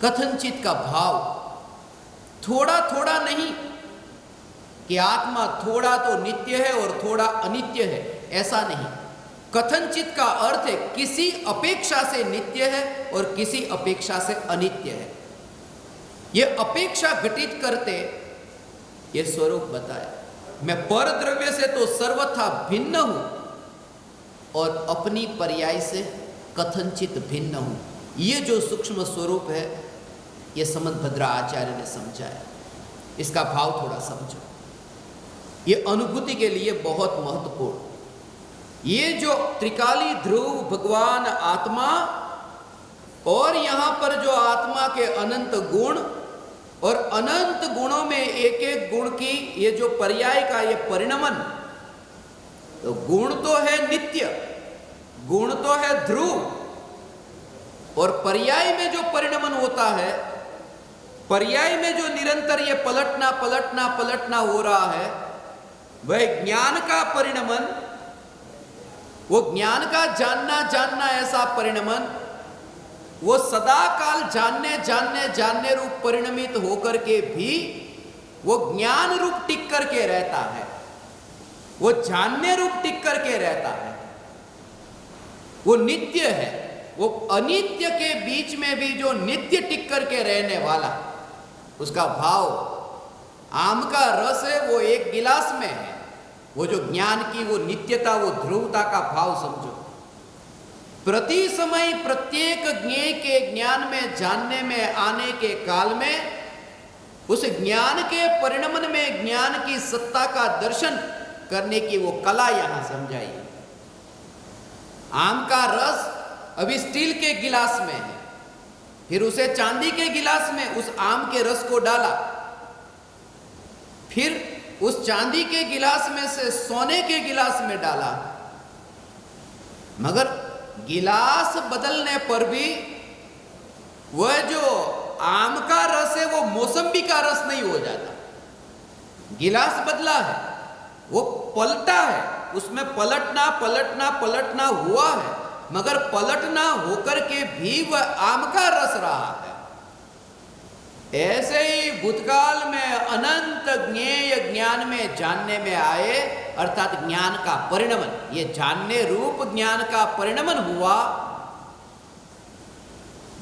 कथनचित का भाव थोड़ा थोड़ा नहीं कि आत्मा थोड़ा तो नित्य है और थोड़ा अनित्य है, ऐसा नहीं। कथनचित का अर्थ है किसी अपेक्षा से नित्य है और किसी अपेक्षा से अनित्य है। ये अपेक्षा घटित करते ये स्वरूप बताया। मैं पर द्रव्य से तो सर्वथा भिन्न हूं और अपनी पर्याय से कथनचित भिन्न हूं। ये जो सूक्ष्म स्वरूप है ये समंतभद्र आचार्य ने समझाया। इसका भाव थोड़ा समझो, ये अनुभूति के लिए बहुत महत्वपूर्ण। ये जो त्रिकाली ध्रुव भगवान आत्मा और यहां पर जो आत्मा के अनंत गुण और अनंत गुणों में एक एक गुण की ये जो पर्याय का ये परिणमन, तो गुण तो है नित्य, गुण तो है ध्रुव और पर्याय में जो परिणमन होता है, पर्याय में जो निरंतर ये पलटना पलटना पलटना हो रहा है, वह ज्ञान का परिणमन, वो ज्ञान का जानना जानना ऐसा परिणमन, वो सदा काल जानने जानने जानने रूप परिणमित होकर के भी वो ज्ञान रूप टिक करके रहता है, वो जानने रूप टिक करके रहता है, वो नित्य है। वो अनित्य के बीच में भी जो नित्य टिक करके रहने वाला, उसका भाव आम का रस है वो एक गिलास में है। वो जो ज्ञान की वो नित्यता, वो ध्रुवता का भाव समझो। प्रति समय प्रत्येक ज्ञेय के ज्ञान में जानने में आने के काल में उस ज्ञान के परिणमन में ज्ञान की सत्ता का दर्शन करने की वो कला यहां समझाई। आम का रस अभी स्टील के गिलास में है, फिर उसे चांदी के गिलास में उस आम के रस को डाला, फिर उस चांदी के गिलास में से सोने के गिलास में डाला, मगर गिलास बदलने पर भी वह जो आम का रस है वो मौसम्बी का रस नहीं हो जाता। गिलास बदला है, वो पलटा है, उसमें पलटना पलटना पलटना हुआ है, मगर पलटना होकर के भी वह आम का रस रहा है। ऐसे ही भूतकाल में अनंत ज्ञेय ज्ञान में जानने में आए, अर्थात ज्ञान का परिणमन, ये जानने रूप ज्ञान का परिणमन हुआ,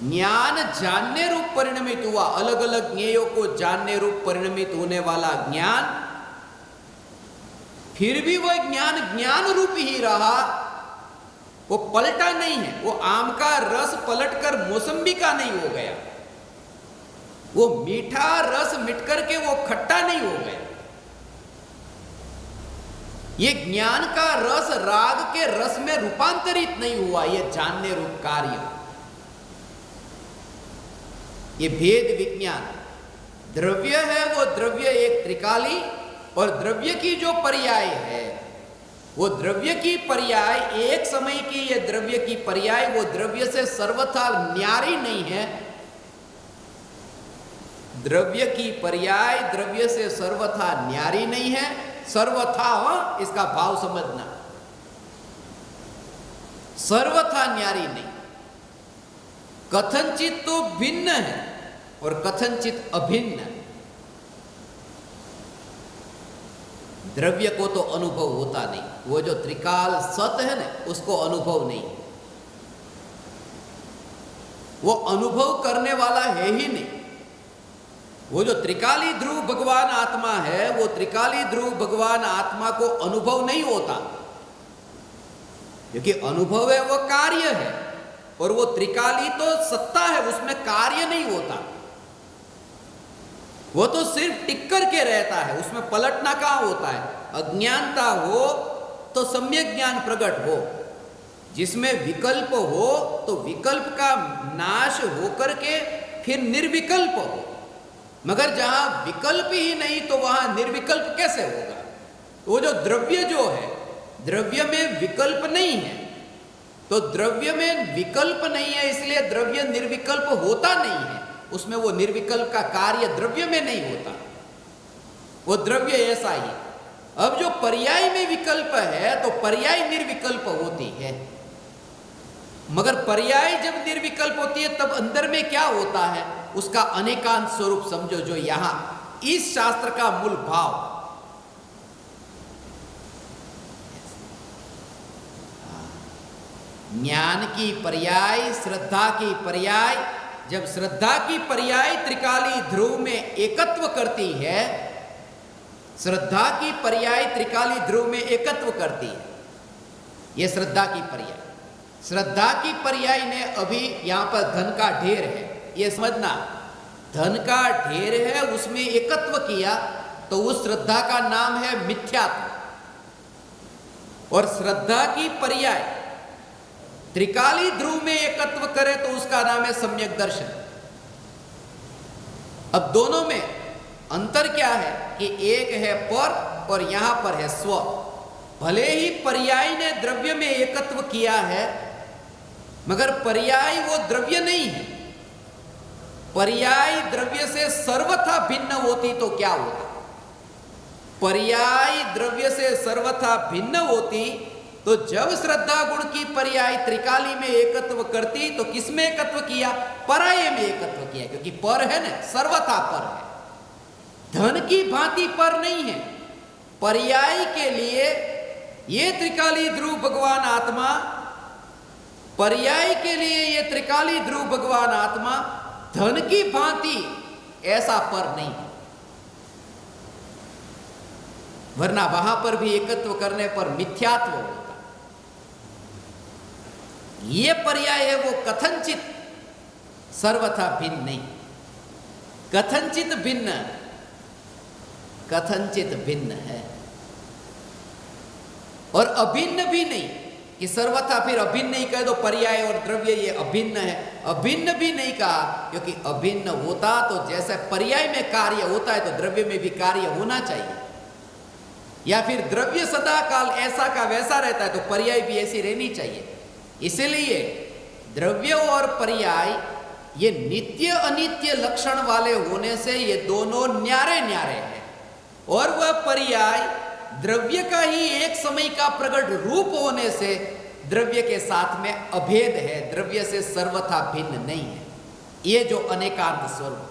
ज्ञान जानने रूप परिणमित हुआ, अलग अलग ज्ञेयों को जानने रूप परिणमित होने वाला ज्ञान, फिर भी वह ज्ञान ज्ञान रूप ही रहा, वो पलटा नहीं है। वो आम का रस पलटकर मौसम्बी का नहीं हो गया, वो मीठा रस मिट करके वो खट्टा नहीं हो गया। ये ज्ञान का रस राग के रस में रूपांतरित नहीं हुआ, ये जानने रूप कार्य, ये भेद विज्ञान। द्रव्य है वो द्रव्य एक त्रिकाली, और द्रव्य की जो पर्याय है वो द्रव्य की पर्याय एक समय की, ये द्रव्य की पर्याय वो द्रव्य से सर्वथा न्यारी नहीं है। द्रव्य की पर्याय द्रव्य से सर्वथा न्यारी नहीं है। सर्वथा, इसका भाव समझना, सर्वथा न्यारी नहीं। कथनचित तो भिन्न है और कथनचित अभिन्न है। द्रव्य को तो अनुभव होता नहीं, वो जो त्रिकाल सत है ना, उसको अनुभव नहीं, वो अनुभव करने वाला है ही नहीं। वो जो त्रिकाली ध्रुव भगवान आत्मा है, वो त्रिकाली ध्रुव भगवान आत्मा को अनुभव नहीं होता, क्योंकि अनुभव है वो कार्य है, और वो त्रिकाली तो सत्ता है, उसमें कार्य नहीं होता। वो तो सिर्फ टिक करके रहता है, उसमें पलटना कहाँ होता है। अज्ञानता हो तो सम्यक ज्ञान प्रकट हो, जिसमें विकल्प हो तो विकल्प का नाश होकर के फिर निर्विकल्प हो, मगर जहां विकल्प ही नहीं तो वहां निर्विकल्प कैसे होगा। वो जो द्रव्य जो है, द्रव्य में विकल्प नहीं है, तो द्रव्य में विकल्प नहीं है, इसलिए द्रव्य निर्विकल्प होता नहीं है, उसमें वो निर्विकल्प का कार्य द्रव्य में नहीं होता। वो द्रव्य ऐसा ही। अब जो पर्याय में विकल्प है तो पर्याय निर्विकल्प होती है, मगर पर्याय जब निर्विकल्प होती है तब अंदर में क्या होता है उसका अनेकांत स्वरूप समझो, जो यहां इस शास्त्र का मूल भाव। ज्ञान की पर्याय, श्रद्धा की पर्याय, जब श्रद्धा की पर्याय त्रिकाली ध्रुव में एकत्व करती है, श्रद्धा की पर्याय त्रिकाली ध्रुव में एकत्व करती है, यह श्रद्धा की पर्याय। श्रद्धा की पर्याय ने अभी यहां पर धन का ढेर है, यह समझना, धन का ढेर है उसमें एकत्व किया तो उस श्रद्धा का नाम है मिथ्यात्व। और श्रद्धा की पर्याय त्रिकाली ध्रुव में एकत्व करे तो उसका नाम है सम्यक दर्शन। अब दोनों में अंतर क्या है कि एक है पर और यहां पर है स्व। भले ही पर्याय ने द्रव्य में एकत्व किया है, मगर पर्याय वो द्रव्य नहीं है। पर्याय द्रव्य से सर्वथा भिन्न होती तो क्या होता? पर्याय द्रव्य से सर्वथा भिन्न होती तो जब श्रद्धा गुण की पर्याय त्रिकाली में एकत्व करती तो किसमें एकत्व किया? पराय में एकत्व किया, क्योंकि पर है ना, सर्वथा पर है, धन की भांति पर नहीं है। पर्याय के लिए ये त्रिकाली ध्रुव भगवान आत्मा, पर्याय के लिए ये त्रिकाली ध्रुव भगवान आत्मा धन की भांति ऐसा पर नहीं है, वरना वहां पर भी एकत्व करने पर मिथ्यात्व होता। ये पर्याय है वो कथनचित सर्वथा भिन्न नहीं, कथनचित भिन्न, कथनचित भिन्न है, और अभिन्न भी नहीं कि सर्वथा फिर अभिन्न नहीं कह दो पर्याय और द्रव्य ये अभिन्न है। अभिन्न भी नहीं कहा, क्योंकि अभिन्न होता तो जैसे पर्याय में कार्य होता है तो द्रव्य में भी कार्य होना चाहिए, या फिर द्रव्य सदा काल ऐसा का वैसा रहता है तो पर्याय भी ऐसी रहनी चाहिए। इसलिए द्रव्य और पर्याय ये नित्य अनित्य लक्षण वाले होने से ये दोनों न्यारे न्यारे हैं, और वह पर्याय द्रव्य का ही एक समय का प्रकट रूप होने से द्रव्य के साथ में अभेद है, द्रव्य से सर्वथा भिन्न नहीं है। ये जो अनेकांत स्वरूप,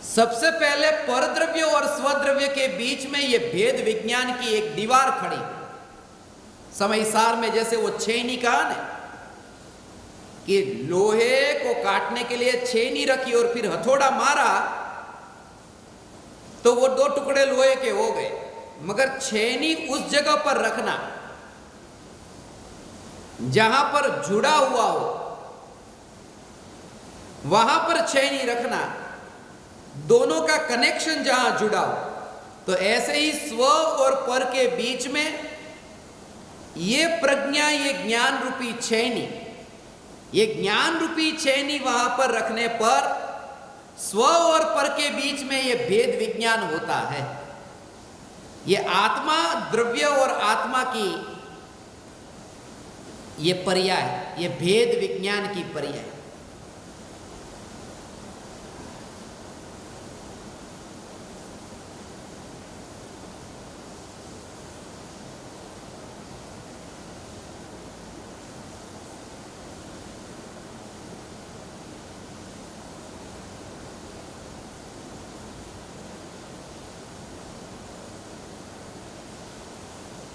सबसे पहले परद्रव्य और स्वद्रव्य के बीच में ये भेद विज्ञान की एक दीवार खड़ी। समय सार में जैसे वो छेनी कहा ना कि लोहे को काटने के लिए छेनी रखी और फिर हथौड़ा मारा तो वो दो टुकड़े लोहे के हो गए, मगर छेनी उस जगह पर रखना जहां पर जुड़ा हुआ हो, वहां पर छेनी रखना, दोनों का कनेक्शन जहां जुड़ा हो। तो ऐसे ही स्व और पर के बीच में ये प्रज्ञा, ये ज्ञान रूपी छेनी, ये ज्ञान रूपी छेनी वहां पर रखने पर स्व और पर के बीच में ये भेद विज्ञान होता है। ये आत्मा, द्रव्य और आत्मा की ये पर्याय, ये भेद विज्ञान की पर्याय।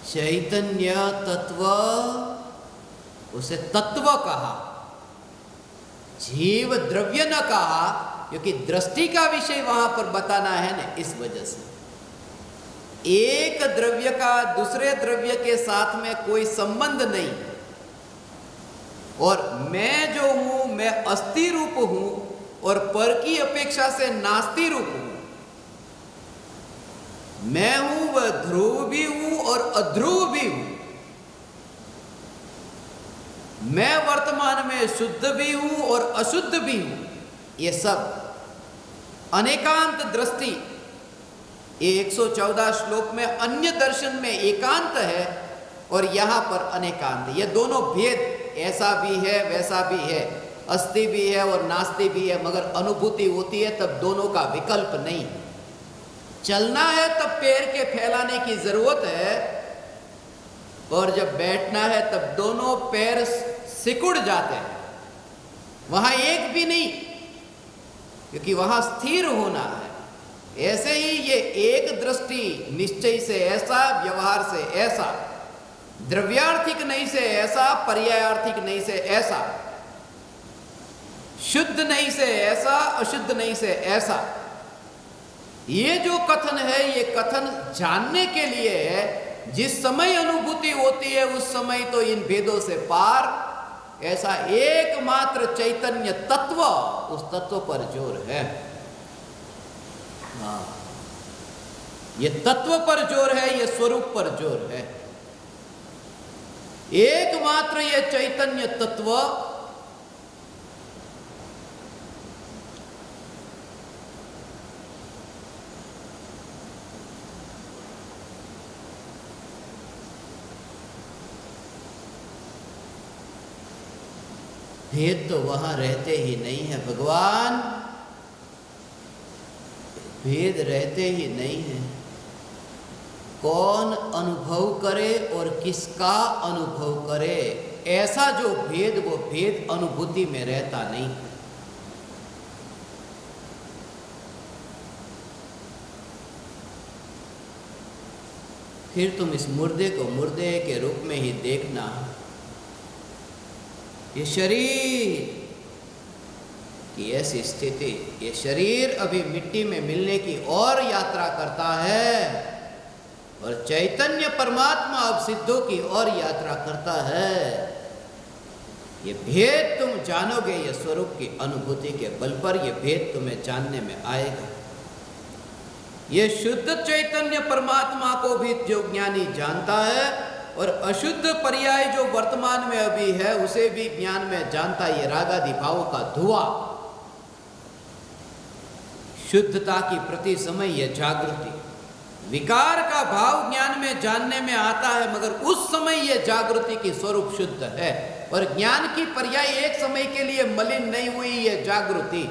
चैतन्य तत्व, उसे तत्व कहा, जीव द्रव्य न कहा, क्योंकि दृष्टि का विषय वहां पर बताना है ना, इस वजह से एक द्रव्य का दूसरे द्रव्य के साथ में कोई संबंध नहीं। और मैं जो हूं, मैं अस्थि रूप हूं और पर की अपेक्षा से नास्ति रूप हूं। मैं हूं वह ध्रुव भी हूं और अध्रुव भी हूं। मैं वर्तमान में शुद्ध भी हूं और अशुद्ध भी हूं। ये सब अनेकांत दृष्टि, ये 114 श्लोक में अन्य दर्शन में एकांत है और यहां पर अनेकांत। ये दोनों भेद ऐसा भी है वैसा भी है, अस्ति भी है और नास्ति भी है, मगर अनुभूति होती है तब दोनों का विकल्प नहीं है। चलना है तब पैर के फैलाने की जरूरत है, और जब बैठना है तब दोनों पैर सिकुड़ जाते हैं, वहां एक भी नहीं, क्योंकि वहां स्थिर होना है। ऐसे ही ये एक दृष्टि निश्चय से ऐसा, व्यवहार से ऐसा, द्रव्यार्थिक नहीं से ऐसा, पर्यायार्थिक नहीं से ऐसा, शुद्ध नहीं से ऐसा, अशुद्ध नहीं से ऐसा। ये जो कथन है, ये कथन जानने के लिए है। जिस समय अनुभूति होती है उस समय तो इन भेदों से पार, ऐसा एकमात्र चैतन्य तत्व, उस तत्व पर जोर है। हाँ, ये तत्व पर जोर है, ये स्वरूप पर जोर है। एकमात्र ये चैतन्य तत्व भेद तो वहां रहते ही नहीं है भगवान, भेद रहते ही नहीं है। कौन अनुभव करे और किसका अनुभव करे, ऐसा जो भेद, वो भेद अनुभूति में रहता नहीं। फिर तुम इस मुर्दे को मुर्दे के रूप में ही देखना। ये शरीर की ऐसी स्थिति, ये शरीर अभी मिट्टी में मिलने की और यात्रा करता है, और चैतन्य परमात्मा अब सिद्धों की और यात्रा करता है। ये भेद तुम जानोगे, ये स्वरूप की अनुभूति के बल पर ये भेद तुम्हें जानने में आएगा। ये शुद्ध चैतन्य परमात्मा को भी जो ज्ञानी जानता है, और अशुद्ध पर्याय जो वर्तमान में अभी है उसे भी ज्ञान में जानता है। ये रागादि भावों का धुआं, शुद्धता की प्रति समय ये जागृति, विकार का भाव ज्ञान में जानने में आता है, मगर उस समय ये जागृति की स्वरूप शुद्ध है। और ज्ञान की पर्याय एक समय के लिए मलिन नहीं हुई ये जागृति।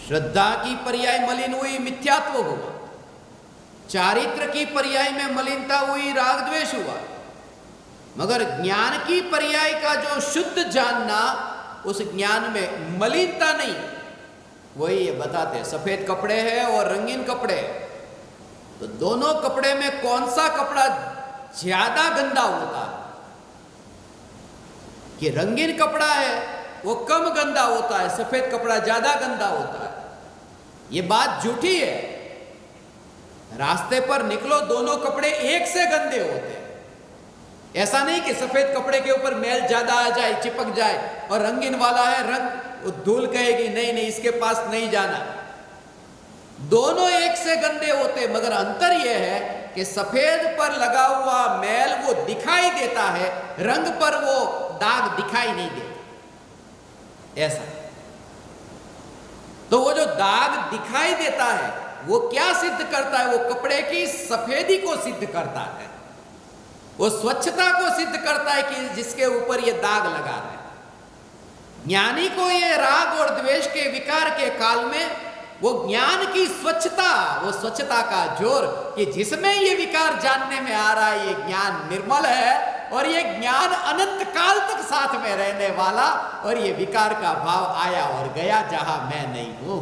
श्रद्धा की पर्याय मलिन हुई, मिथ्यात्व हुआ। चारित्र की पर्याय में मलिनता हुई, राग द्वेष हुआ। मगर ज्ञान की पर्याय का जो शुद्ध जानना, उस ज्ञान में मलिनता नहीं। वही ये बताते, सफेद कपड़े हैं और रंगीन कपड़े, तो दोनों कपड़े में कौन सा कपड़ा ज्यादा गंदा होता है? कि रंगीन कपड़ा है वो कम गंदा होता है, सफेद कपड़ा ज्यादा गंदा होता है। ये बात झूठी है। रास्ते पर निकलो, दोनों कपड़े एक से गंदे होते हैं। ऐसा नहीं कि सफेद कपड़े के ऊपर मैल ज्यादा आ जाए, चिपक जाए, और रंगीन वाला है रंग, वो धूल कहेगी नहीं नहीं इसके पास नहीं जाना। दोनों एक से गंदे होते, मगर अंतर यह है कि सफेद पर लगा हुआ मैल वो दिखाई देता है, रंग पर वो दाग दिखाई नहीं देता। ऐसा तो वो जो दाग दिखाई देता है वो क्या सिद्ध करता है? वो कपड़े की सफेदी को सिद्ध करता है, वो स्वच्छता को सिद्ध करता है कि जिसके ऊपर ये दाग लगा है। ज्ञानी को ये राग और द्वेष के विकार के काल में वो ज्ञान की स्वच्छता, वो स्वच्छता का जोर कि जिसमें ये विकार जानने में आ रहा है, ये ज्ञान निर्मल है और ये ज्ञान अनंत काल तक साथ में रहने वाला, और ये विकार का भाव आया और गया जहां मैं नहीं हूं।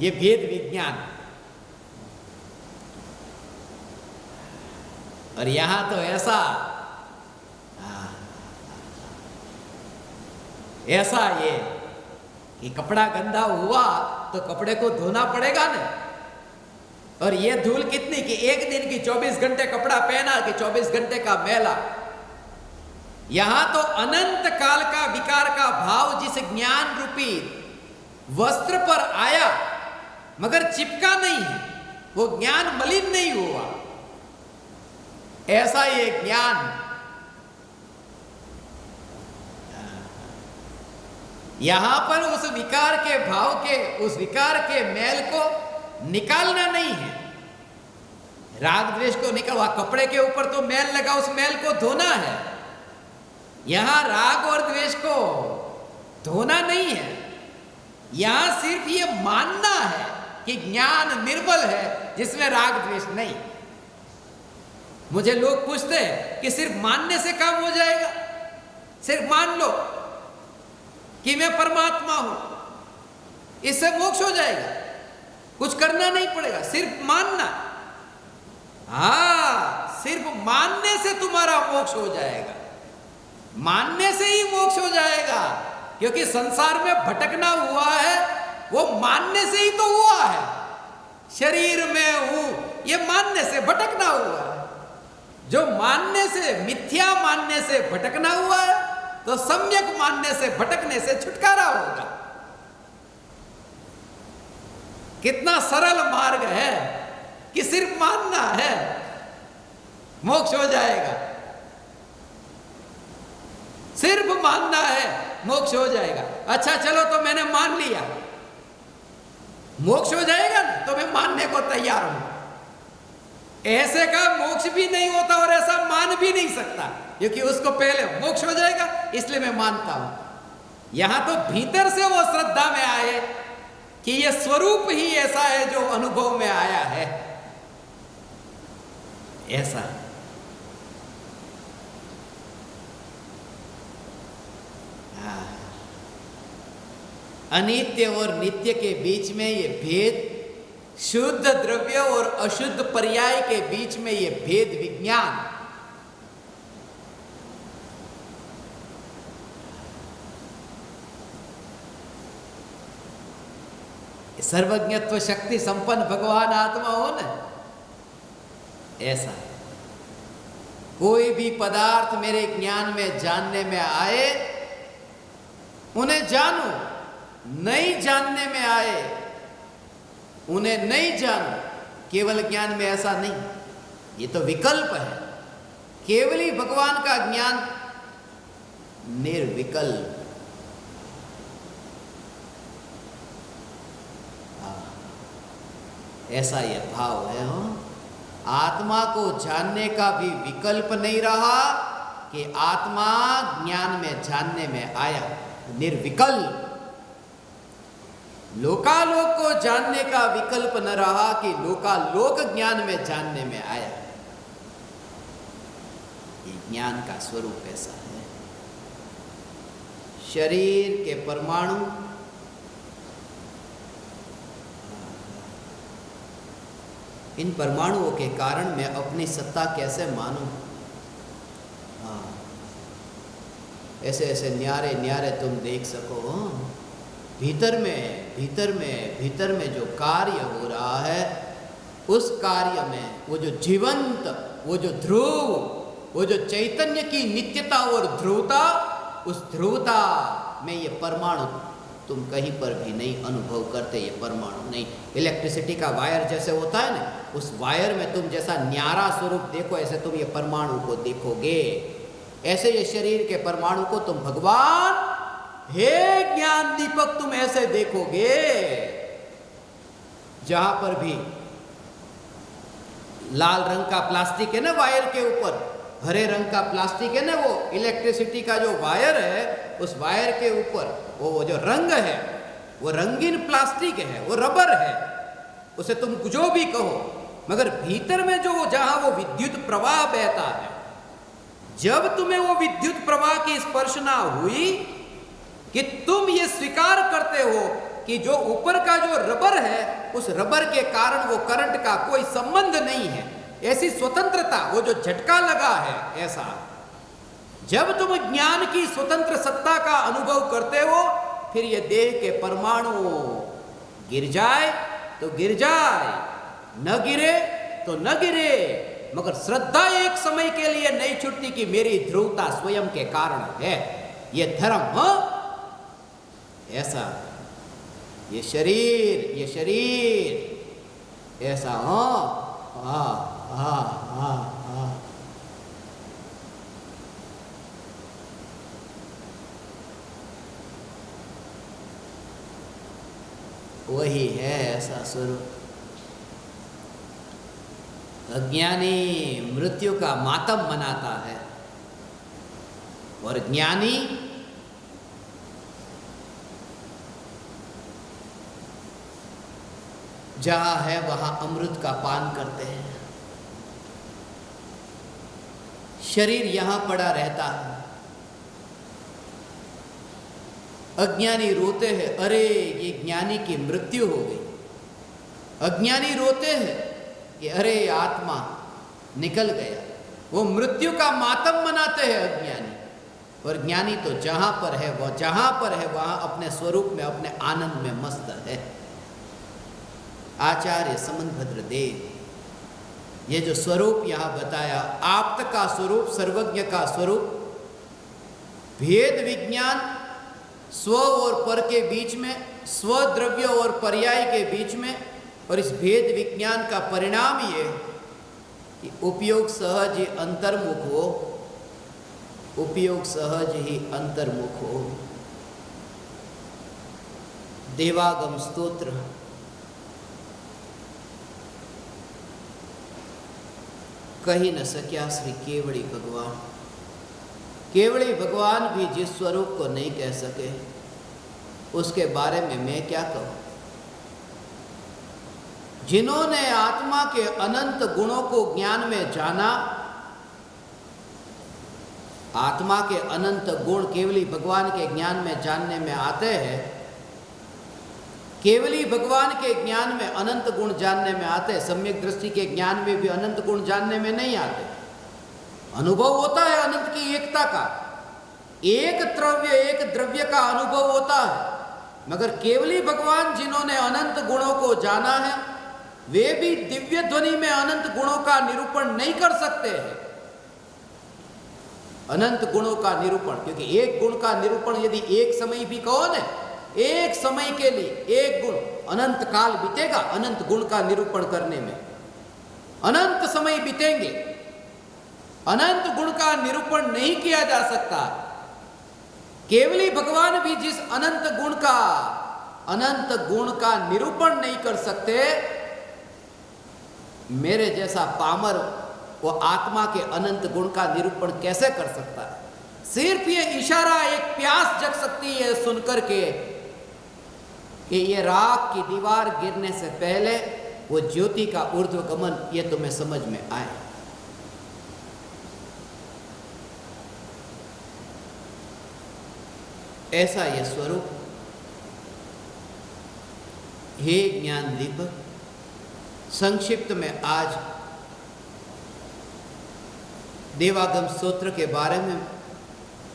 ये भेद विज्ञान। और यहां तो ऐसा ये कि कपड़ा गंदा हुआ तो कपड़े को धोना पड़ेगा ना। और ये धूल कितनी कि एक दिन की 24 घंटे कपड़ा पहना कि 24 घंटे का मैला। यहां तो अनंत काल का विकार का भाव जिस ज्ञान रूपी वस्त्र पर आया मगर चिपका नहीं है, वो ज्ञान मलिन नहीं हुआ। ऐसा ये ज्ञान यहां पर उस विकार के भाव के, उस विकार के मैल को निकालना नहीं है। राग द्वेष को निकलवा, कपड़े के ऊपर तो मैल लगा, उस मैल को धोना है। यहां राग और द्वेष को धोना नहीं है, यहां सिर्फ ये मानना है कि ज्ञान निर्मल है जिसमें राग द्वेष नहीं। मुझे लोग पूछते हैं कि सिर्फ मानने से काम हो जाएगा, सिर्फ मान लो कि मैं परमात्मा हूं, इससे मोक्ष हो जाएगा, कुछ करना नहीं पड़ेगा, सिर्फ मानना। हाँ, सिर्फ मानने से तुम्हारा मोक्ष हो जाएगा, मानने से ही मोक्ष हो जाएगा, क्योंकि संसार में भटकना हुआ है वो मानने से ही तो हुआ है। शरीर में हूं ये मानने से भटकना हुआ है। जो मानने से, मिथ्या मानने से भटकना हुआ है, तो सम्यक मानने से, भटकने से छुटकारा होगा। कितना सरल मार्ग है कि सिर्फ मानना है, मोक्ष हो जाएगा। सिर्फ मानना है, मोक्ष हो जाएगा। अच्छा चलो, तो मैंने मान लिया, मोक्ष हो जाएगा ना, तो मैं मानने को तैयार हूं। ऐसे का मोक्ष भी नहीं होता और ऐसा मान भी नहीं सकता, क्योंकि उसको पहले मोक्ष हो जाएगा, इसलिए मैं मानता हूं। यहां तो भीतर से वो श्रद्धा में आए कि ये स्वरूप ही ऐसा है जो अनुभव में आया है, ऐसा। अनित्य और नित्य के बीच में ये भेद, शुद्ध द्रव्य और अशुद्ध पर्याय के बीच में ये भेद विज्ञान, सर्वज्ञत्व शक्ति संपन्न भगवान आत्मा हो न, ऐसा। कोई भी पदार्थ मेरे ज्ञान में, जानने में आए, उन्हें जानूं, नहीं जानने में आए उन्हें नहीं जानूं। केवल ज्ञान में ऐसा नहीं, ये तो विकल्प है। केवल ही भगवान का ज्ञान निर्विकल्प। ऐसा यह भाव है। हो आत्मा को जानने का भी विकल्प नहीं रहा कि आत्मा ज्ञान में, जानने में आया, निर्विकल्प। लोकालोक को जानने का विकल्प न रहा कि लोकालोक ज्ञान में, जानने में आया। ये ज्ञान का स्वरूप ऐसा है। शरीर के परमाणु, इन परमाणुओं के कारण मैं अपनी सत्ता कैसे मानूं? ऐसे ऐसे न्यारे न्यारे तुम देख सको। भीतर में जो कार्य हो रहा है, उस कार्य में वो जो जीवंत, वो जो ध्रुव, वो जो चैतन्य की नित्यता और ध्रुवता, उस ध्रुवता में ये परमाणु तुम कहीं पर भी नहीं अनुभव करते। ये परमाणु नहीं। इलेक्ट्रिसिटी का वायर जैसे होता है ना, उस वायर में तुम जैसा न्यारा स्वरूप देखो, ऐसे तुम ये परमाणु को देखोगे। ऐसे ये शरीर के परमाणु को तुम भगवान, हे ज्ञान दीपक, तुम ऐसे देखोगे। जहां पर भी लाल रंग का प्लास्टिक है ना वायर के ऊपर, हरे रंग का प्लास्टिक है ना, वो इलेक्ट्रिसिटी का जो वायर है, उस वायर के ऊपर वो जो रंग है, वो रंगीन प्लास्टिक है, वो रबर है, उसे तुम जो भी कहो। मगर भीतर में जो, जहां वो विद्युत प्रवाह बहता है, जब तुम्हें वो विद्युत प्रवाह की स्पर्शना हुई कि तुम ये स्वीकार करते हो कि जो ऊपर का जो रबर है, उस रबर के कारण वो करंट का कोई संबंध नहीं है, ऐसी स्वतंत्रता, वो जो झटका लगा है, ऐसा। जब तुम ज्ञान की स्वतंत्र सत्ता का अनुभव करते हो, फिर ये देह के परमाणु गिर जाए तो गिर जाए, न गिरे तो न गिरे, मगर श्रद्धा एक समय के लिए नहीं छूटती कि मेरी ध्रुवता स्वयं के कारण है। ये धर्म, ऐसा। ये शरीर ऐसा। वही है ऐसा स्वरूप। अज्ञानी मृत्यु का मातम मनाता है और ज्ञानी जहाँ है वहाँ अमृत का पान करते हैं। शरीर यहाँ पड़ा रहता है। अज्ञानी रोते हैं, अरे ये ज्ञानी की मृत्यु हो गई। अज्ञानी रोते हैं कि अरे आत्मा निकल गया। वो मृत्यु का मातम मनाते हैं अज्ञानी। और ज्ञानी तो जहाँ पर है वहाँ अपने स्वरूप में, अपने आनंद में मस्त है। आचार्य समंतभद्र देव ये जो स्वरूप यहाँ बताया, आप्त का स्वरूप, सर्वज्ञ का स्वरूप, भेद विज्ञान स्व और पर के बीच में, स्वद्रव्य और पर्याय के बीच में, और इस भेद विज्ञान का परिणाम ये कि उपयोग सहज ही अंतर्मुख हो, उपयोग सहज ही अंतर्मुख हो। देवागम स्तोत्र कही न सक्या श्री केवड़ी भगवान। केवड़ी भगवान भी जिस स्वरूप को नहीं कह सके, उसके बारे में मैं क्या कहूं। जिन्होंने आत्मा के अनंत गुणों को ज्ञान में जाना, आत्मा के अनंत गुण केवली भगवान के ज्ञान में जानने में आते हैं। केवली भगवान के ज्ञान में अनंत गुण जानने में आते हैं। सम्यक दृष्टि के ज्ञान में भी अनंत गुण जानने में नहीं आते। अनुभव होता है अनंत की एकता का, एक द्रव्य का अनुभव होता है। मगर केवली भगवान जिन्होंने अनंत गुणों को जाना है, वे भी दिव्य ध्वनि में अनंत गुणों का निरूपण नहीं कर सकते हैं। अनंत गुणों का निरूपण, क्योंकि एक गुण का निरूपण यदि एक समय भी कहो न, एक समय के लिए एक गुण, अनंत काल बीतेगा अनंत गुण का निरूपण करने में, अनंत समय बीतेंगे, अनंत गुण का निरूपण नहीं किया जा सकता। केवली भगवान भी जिस अनंत गुण का निरूपण नहीं कर सकते, मेरे जैसा पामर वो आत्मा के अनंत गुण का निरूपण कैसे कर सकता है। सिर्फ ये इशारा, एक प्यास जग सकती है सुनकर के कि ये राख की दीवार गिरने से पहले वो ज्योति का ऊर्ध्वगमन, ये तुम्हें समझ में आए। ऐसा ये स्वरूप। हे ज्ञान दीपक, संक्षिप्त में आज देवागम स्तोत्र के बारे में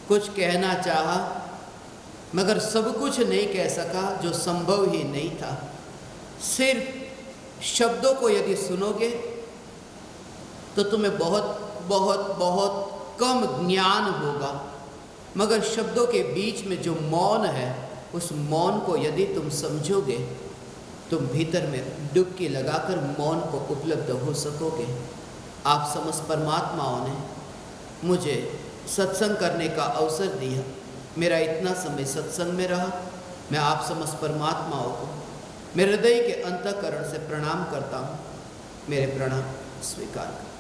कुछ कहना चाहा, मगर सब कुछ नहीं कह सका जो संभव ही नहीं था। सिर्फ शब्दों को यदि सुनोगे तो तुम्हें बहुत बहुत बहुत कम ज्ञान होगा, मगर शब्दों के बीच में जो मौन है, उस मौन को यदि तुम समझोगे, तुम भीतर में डुबकी लगाकर मौन को उपलब्ध हो सकोगे। आप समस्त परमात्माओं ने मुझे सत्संग करने का अवसर दिया। मेरा इतना समय सत्संग में रहा। मैं आप समस्त परमात्माओं को मेरे हृदय के अंतःकरण से प्रणाम करता हूँ। मेरे प्रणाम स्वीकार करें।